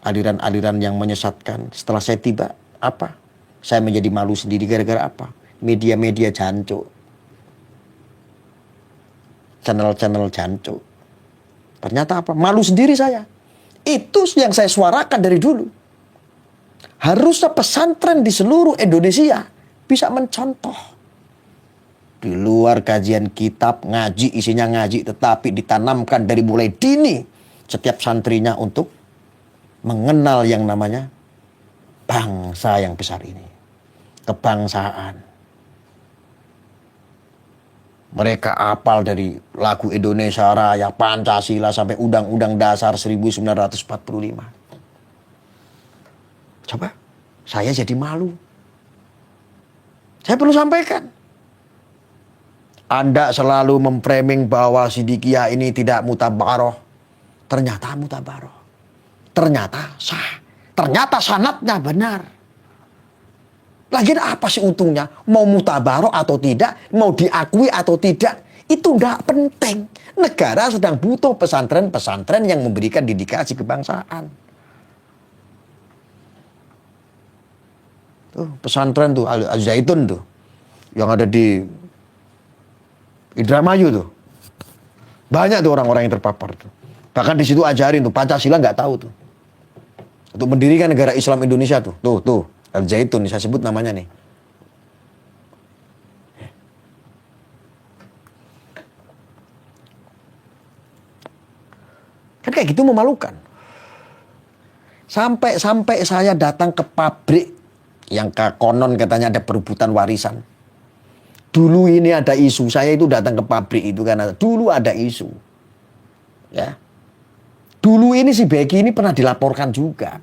aliran-aliran yang menyesatkan. Setelah saya tiba, apa? Saya menjadi malu sendiri gara-gara apa? Media-media jancuk. Channel-channel jancuk. Ternyata apa? Malu sendiri saya. Itu yang saya suarakan dari dulu. Harusnya pesantren di seluruh Indonesia bisa mencontoh. Di luar kajian kitab, ngaji, isinya ngaji, tetapi ditanamkan dari mulai dini setiap santrinya untuk mengenal yang namanya bangsa yang besar ini. Kebangsaan. Mereka apal dari lagu Indonesia Raya, Pancasila, sampai Undang-Undang Dasar 1945. Coba, saya jadi malu. Saya perlu sampaikan. Anda selalu memframing bahwa Sidikiyah ini tidak mutabaroh. Ternyata mutabaroh. Ternyata sah. Ternyata sanadnya benar. Lagian apa sih untungnya? Mau mutabaroh atau tidak, mau diakui atau tidak, itu tidak penting. Negara sedang butuh pesantren-pesantren yang memberikan dedikasi kebangsaan. Tuh, pesantren tuh, Al-Zaitun tuh, yang ada di Indramayu tuh. Banyak tuh orang-orang yang terpapar tuh. Bahkan di situ ajarin tuh, Pancasila nggak tahu tuh. Untuk mendirikan negara Islam Indonesia tuh. Tuh, Al-Zaitun, saya sebut namanya nih. Kan kayak gitu memalukan. Sampai saya datang ke pabrik yang konon katanya ada perebutan warisan. Dulu ini ada isu, saya itu datang ke pabrik itu karena dulu ada isu. Ya. Dulu ini si Becky ini pernah dilaporkan juga.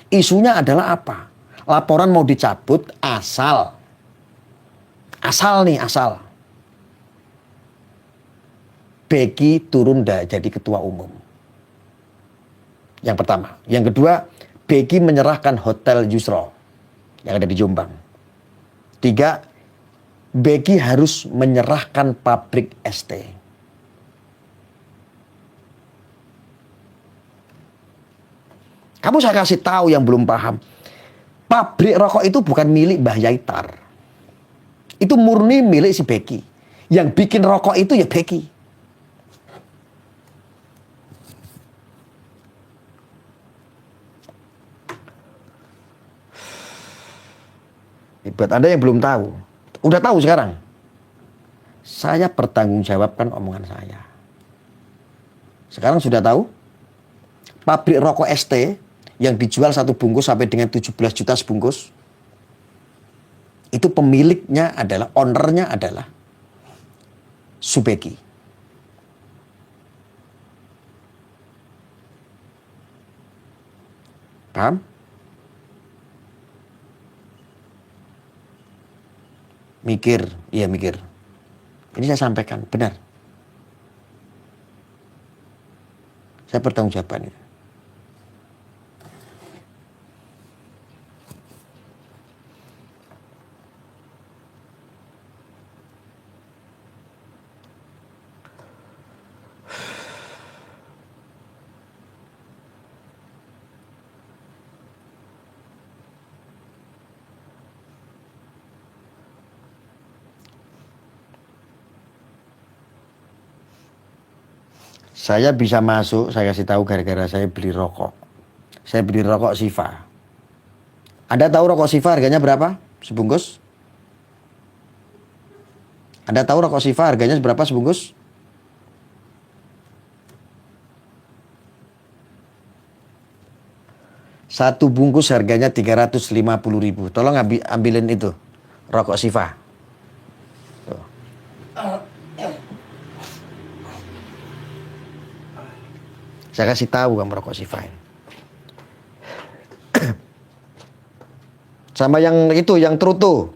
Isunya adalah apa? Laporan mau dicabut asal Becky turun jadi ketua umum. Yang pertama. Yang kedua, Becky menyerahkan Hotel Yusro yang ada di Jombang. 3, Becky harus menyerahkan pabrik ST. Kamu saya kasih tahu yang belum paham. Pabrik rokok itu bukan milik Mbah Yaitar. Itu murni milik si Becky. Yang bikin rokok itu ya Becky. Buat Anda yang belum tahu, udah tahu sekarang. Saya bertanggungjawabkan omongan saya. Sekarang sudah tahu? Pabrik rokok ST yang dijual satu bungkus sampai dengan 17 juta sebungkus. Itu pemiliknya adalah, ownernya adalah Subeki. Paham? Mikir, iya mikir. Ini saya sampaikan, benar. Saya bertanggung jawabkan itu. Saya bisa masuk, saya kasih tahu gara-gara saya beli rokok. Saya beli rokok Siva. Anda tahu rokok Siva harganya berapa sebungkus? Anda tahu rokok Siva harganya berapa sebungkus? Satu bungkus harganya 350.000. Tolong ambilin itu rokok Siva. Tuh. Saya kasih tahu kamu rokok Siva ini. Sama yang itu, yang Truto.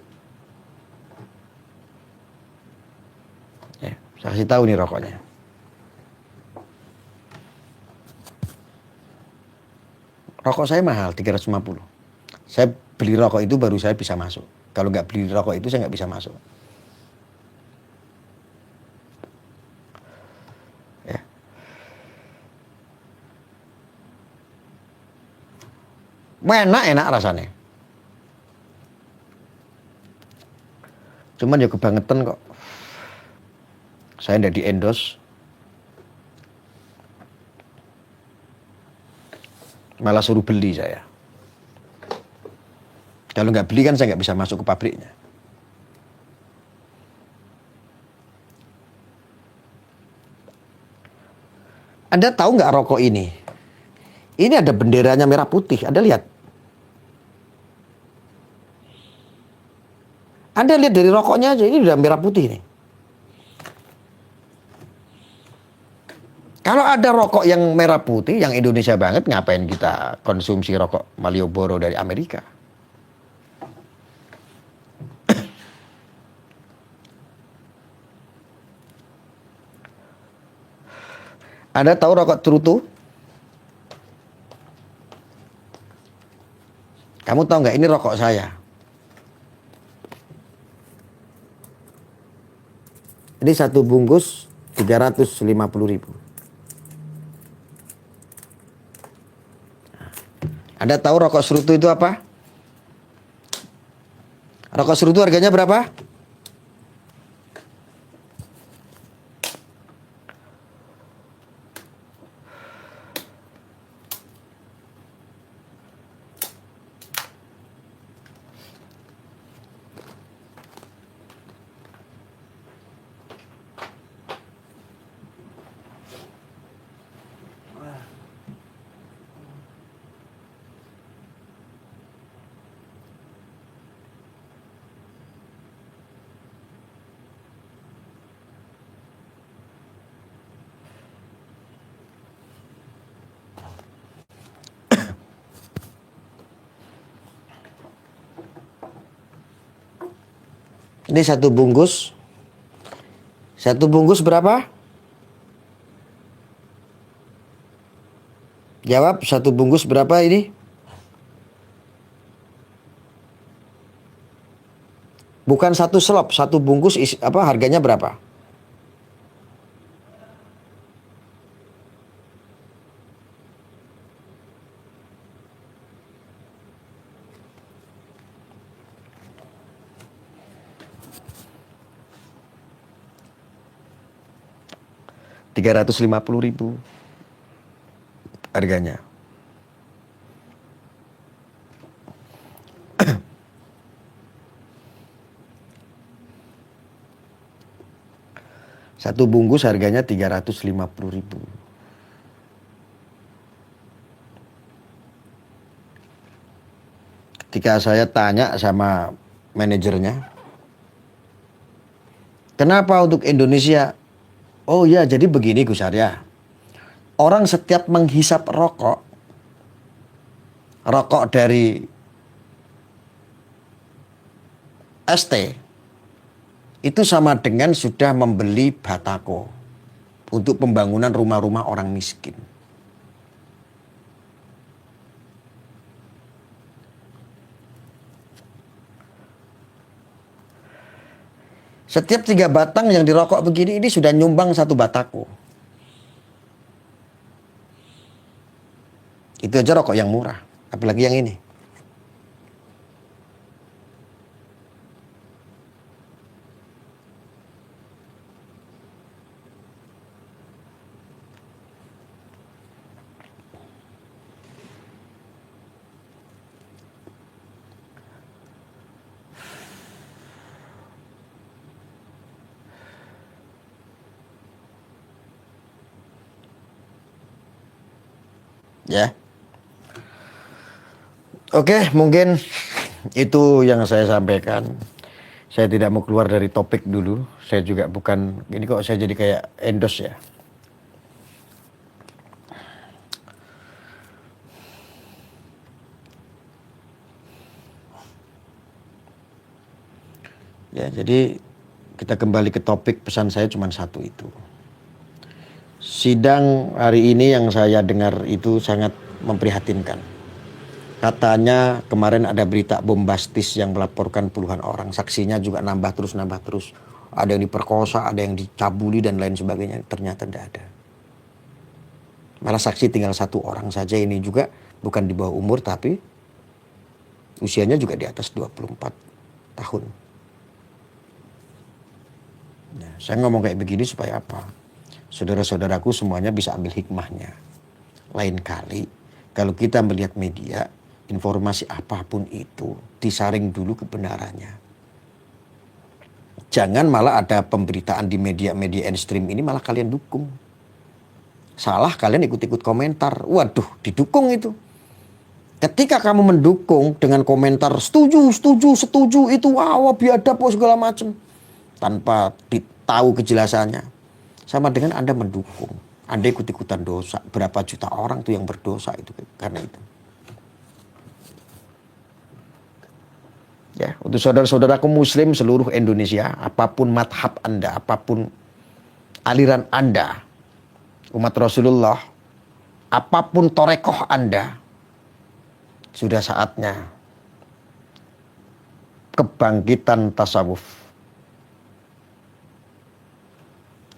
Ya, saya kasih tahu nih rokoknya. Rokok saya mahal, 350. Saya beli rokok itu baru saya bisa masuk. Kalau nggak beli rokok itu saya nggak bisa masuk. Ya. Enak rasanya. Cuman ya kebangetan kok. Saya ndak di endorse. Malah suruh beli saya. Kalau nggak beli kan saya nggak bisa masuk ke pabriknya. Anda tahu nggak rokok ini? Ini ada benderanya merah putih. Anda lihat. Anda lihat dari rokoknya aja, ini udah merah putih nih. Kalau ada rokok yang merah putih, yang Indonesia banget, ngapain kita konsumsi rokok Malioboro dari Amerika? Anda tahu rokok Truto? Kamu tahu nggak ini rokok saya? Ini satu bungkus 350.000. Anda tahu rokok Truto itu apa? Rokok Truto harganya berapa? Ini satu bungkus. Satu bungkus berapa? Jawab, satu bungkus berapa ini? Bukan satu selop, satu bungkus harganya berapa? Rp350.000 harganya. Satu bungkus harganya 350.000. Ketika saya tanya sama manajernya, kenapa untuk Indonesia? Oh ya, jadi begini Gus Arya. Orang setiap menghisap rokok dari ST, itu sama dengan sudah membeli batako untuk pembangunan rumah-rumah orang miskin. Setiap 3 batang yang dirokok begini ini sudah nyumbang 1 batako. Itu aja rokok yang murah, apalagi yang ini. Ya. Oke, mungkin itu yang saya sampaikan. Saya tidak mau keluar dari topik dulu. Saya juga bukan, ini kok saya jadi kayak endorse ya. Ya, jadi kita kembali ke topik, pesan saya cuma satu itu. Sidang hari ini yang saya dengar itu sangat memprihatinkan. Katanya kemarin ada berita bombastis yang melaporkan puluhan orang. Saksinya juga nambah terus. Ada yang diperkosa, ada yang dicabuli dan lain sebagainya. Ternyata tidak ada. Malah saksi tinggal 1 orang saja, ini juga bukan di bawah umur tapi usianya juga di atas 24 tahun. Nah, saya ngomong kayak begini supaya apa? Saudara-saudaraku semuanya bisa ambil hikmahnya. Lain kali kalau kita melihat media, informasi apapun itu disaring dulu kebenarannya. Jangan malah ada pemberitaan di media-media mainstream ini malah kalian dukung. Salah kalian ikut-ikut komentar. Waduh, didukung itu. Ketika kamu mendukung dengan komentar setuju itu biadab segala macam tanpa tahu kejelasannya, sama dengan Anda mendukung. Anda ikut-ikutan dosa. Berapa juta orang tuh yang berdosa itu karena itu. Ya, untuk saudara-saudaraku muslim seluruh Indonesia, apapun madhab Anda, apapun aliran Anda, umat Rasulullah, apapun torekoh Anda, sudah saatnya kebangkitan tasawuf.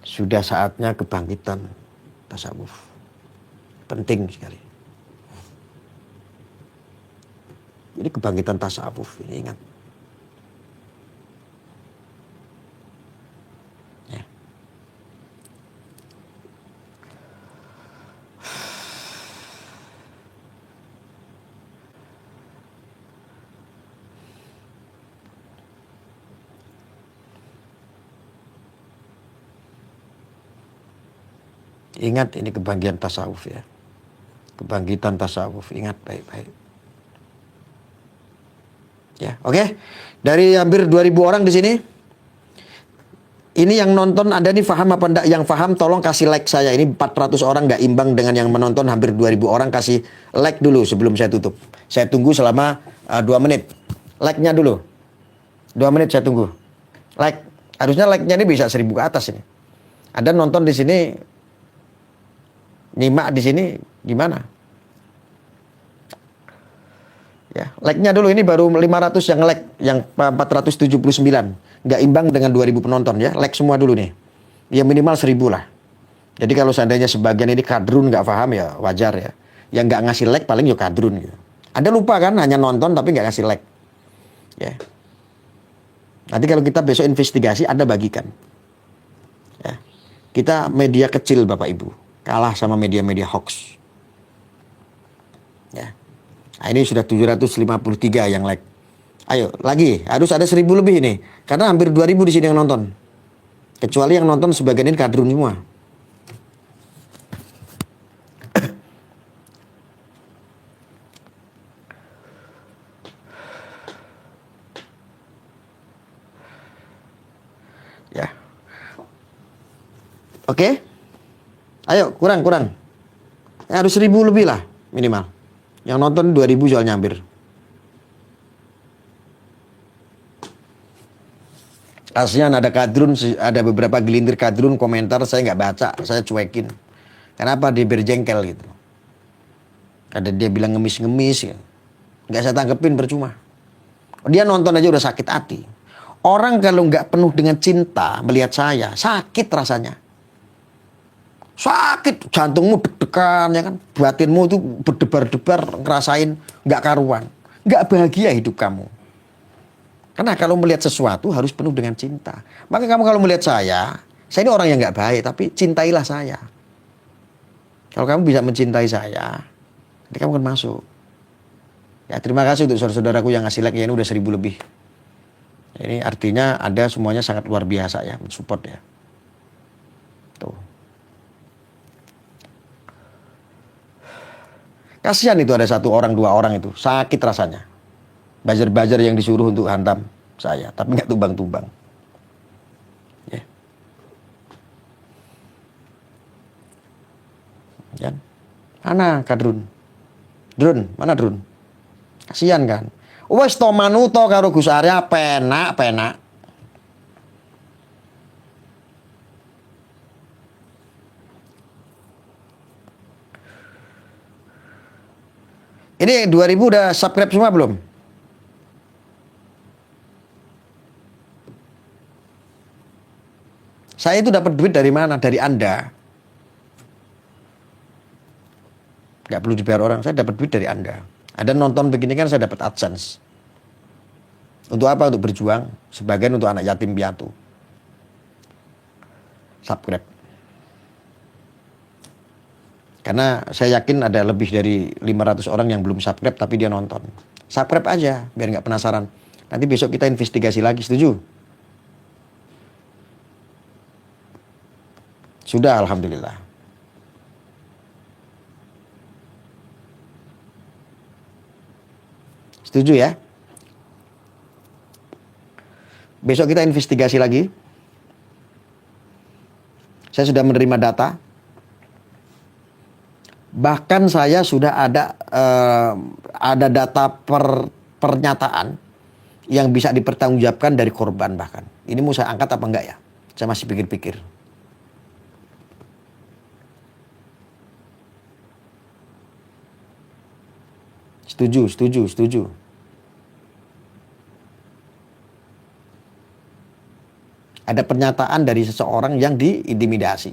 Sudah saatnya kebangkitan tasawuf. Penting sekali. Jadi kebangkitan tasawuf ini ingat. Ya. Ingat ini kebangkitan tasawuf ya. Kebangkitan tasawuf, ingat baik-baik. Ya, oke. Dari hampir 2.000 orang di sini. Ini yang nonton Anda nih paham apa enggak? Yang paham tolong kasih like saya. Ini 400 orang nggak imbang dengan yang menonton hampir 2.000 orang. Kasih like dulu sebelum saya tutup. Saya tunggu selama 2 menit. Like-nya dulu. 2 menit saya tunggu. Like. Harusnya like-nya ini bisa 1.000 ke atas ini. Anda nonton di sini, nyimak di sini gimana? Ya, like-nya dulu, ini baru 500 yang like, yang 479. Nggak imbang dengan 2.000 penonton ya. Like semua dulu nih. Ya minimal 1.000 lah. Jadi kalau seandainya sebagian ini kadrun nggak paham ya wajar ya. Yang nggak ngasih like paling ya kadrun gitu. Anda lupa kan hanya nonton tapi nggak ngasih like. Ya. Nanti kalau kita besok investigasi Anda bagikan. Ya. Kita media kecil Bapak Ibu. Kalah sama media-media hoax. Ya. Nah, ini sudah 753 yang like. Ayo, lagi. Harus ada 1.000 lebih ini. Karena hampir 2.000 di sini yang nonton. Kecuali yang nonton sebagian ini kadrun semua. Ya. Oke. Ayo, kurang. Ya, harus 1.000 lebih lah minimal. Yang nonton 2.000 soalnya hampir. Kasihan ada kadrun, ada beberapa gelintir kadrun komentar saya nggak baca, saya cuekin. Kenapa dia berjengkel gitu? Ada dia bilang ngemis-ngemis, ya. Nggak saya tanggepin, percuma. Dia nonton aja udah sakit hati. Orang kalau nggak penuh dengan cinta melihat saya, sakit rasanya. Sakit, jantungmu deg-degan, ya kan? Batinmu tuh berdebar-debar, ngerasain nggak karuan. Nggak bahagia hidup kamu. Karena kalau melihat sesuatu harus penuh dengan cinta. Maka kamu kalau melihat saya ini orang yang nggak baik, tapi cintailah saya. Kalau kamu bisa mencintai saya, nanti kamu akan masuk. Ya, terima kasih untuk saudara-saudaraku yang ngasih like, ya, ini udah 1000 lebih. Ini artinya Anda semuanya sangat luar biasa ya, mensupport ya. Tuh. Kasihan itu ada 1 orang 2 orang itu, sakit rasanya. Buzzer-buzzer yang disuruh untuk hantam saya, tapi nggak tumbang-tumbang. Ya. Ya. Mana Kadrun? Drun, mana Drun? Kasihan kan? Wes to manuto karo Gus Arya penak. Ini 2000 udah subscribe semua belum? Saya itu dapat duit dari mana? Dari Anda. Gak perlu dibayar orang, saya dapat duit dari Anda. Ada nonton begini kan saya dapat AdSense. Untuk apa? Untuk berjuang. Sebagian untuk anak yatim piatu. Subscribe. Karena saya yakin ada lebih dari 500 orang yang belum subscribe tapi dia nonton. Subscribe aja biar nggak penasaran. Nanti besok kita investigasi lagi, setuju? Sudah, alhamdulillah. Setuju ya? Besok kita investigasi lagi. Saya sudah menerima data. Bahkan saya sudah ada data pernyataan yang bisa dipertanggungjawabkan dari korban bahkan. Ini mau saya angkat apa enggak ya? Saya masih pikir-pikir. Setuju. Ada pernyataan dari seseorang yang diintimidasi.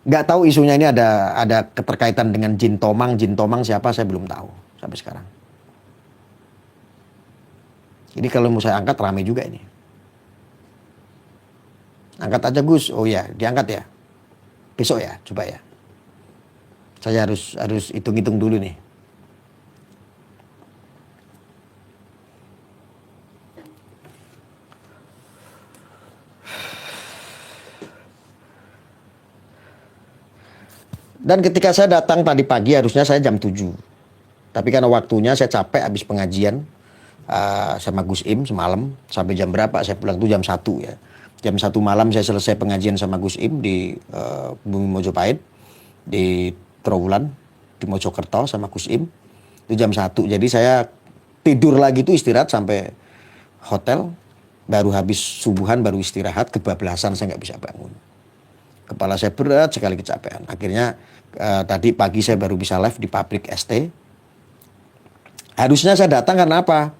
Nggak tahu isunya ini ada keterkaitan dengan Jin Tomang. Jin Tomang siapa saya belum tahu sampai sekarang. Jadi kalau mau saya angkat rame juga ini. Angkat aja Gus. Oh ya, diangkat ya. Besok ya, coba ya. Saya harus hitung-hitung dulu nih. Dan ketika saya datang tadi pagi harusnya saya jam 7. Tapi karena waktunya saya capek habis pengajian sama Gus Im semalam. Sampai jam berapa saya pulang tuh jam 1 ya. Jam 1 malam saya selesai pengajian sama Gus Im di Bumi Mojopahit. Di Trawulan, di Mojokerto sama Gus Im. Itu jam 1. Jadi saya tidur lagi tuh istirahat sampai hotel. Baru habis subuhan baru istirahat, kebablasan saya nggak bisa bangun. Kepala saya berat sekali kecapean. Akhirnya tadi pagi saya baru bisa live di pabrik ST. Harusnya saya datang karena apa?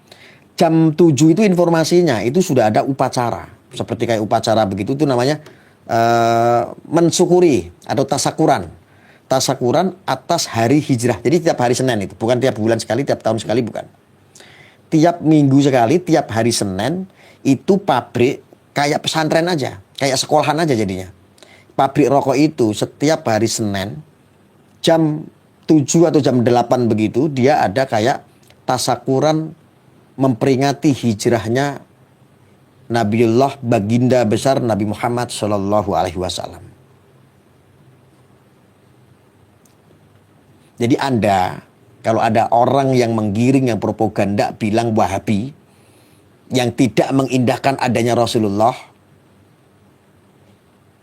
Jam 7 itu informasinya itu sudah ada upacara. Seperti kayak upacara begitu itu namanya mensyukuri atau tasakuran. Tasakuran atas hari hijrah. Jadi tiap hari Senin itu. Bukan tiap bulan sekali, tiap tahun sekali, bukan. Tiap minggu sekali, tiap hari Senin itu pabrik kayak pesantren aja. Kayak sekolahan aja jadinya. Pabrik rokok itu setiap hari Senin jam 7 atau jam 8 begitu dia ada kayak tasakuran memperingati hijrahnya Nabiullah baginda besar Nabi Muhammad Shallallahu Alaihi Wasallam. Jadi Anda kalau ada orang yang menggiring yang propaganda bilang Wahabi yang tidak mengindahkan adanya Rasulullah,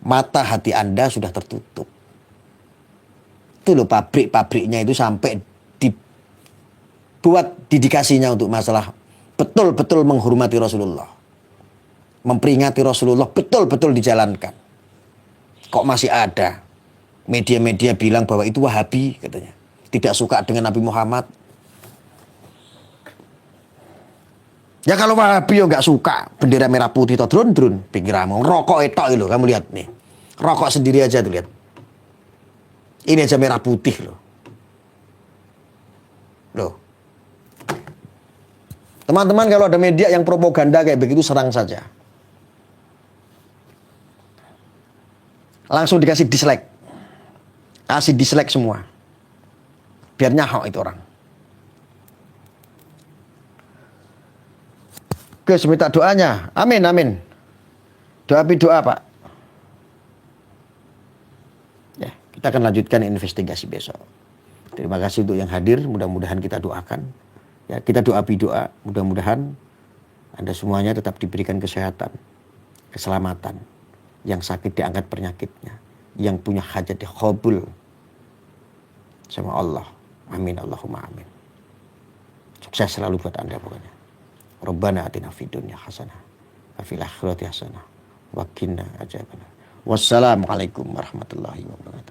mata hati Anda sudah tertutup. Itu loh pabrik-pabriknya itu sampai buat dedikasinya untuk masalah betul-betul menghormati Rasulullah. Memperingati Rasulullah betul-betul dijalankan. Kok masih ada media-media bilang bahwa itu Wahabi katanya. Tidak suka dengan Nabi Muhammad. Ya kalau Wahabi yo nggak suka bendera merah putih atau drone pikiranmu rokok itu loh, kamu lihat nih. Rokok sendiri aja tuh lihat. Ini aja merah putih loh. Loh. Teman-teman kalau ada media yang propaganda kayak begitu serang saja. Langsung dikasih dislike. Kasih dislike semua. Biar nyahok itu orang. Gus minta doanya. Amin, amin. Doa Pak. Ya, kita akan lanjutkan investigasi besok. Terima kasih untuk yang hadir. Mudah-mudahan kita doakan. Ya, kita doa. Mudah-mudahan Anda semuanya tetap diberikan kesehatan, keselamatan. Yang sakit diangkat penyakitnya. Yang punya hajat dikabul sama Allah. Amin Allahumma amin. Sukses selalu buat Anda pokoknya. Rabbana atina fid dunya hasanah wa fil akhirati hasanah wa qina adzabannar. Wassalamualaikum warahmatullahi wabarakatuh.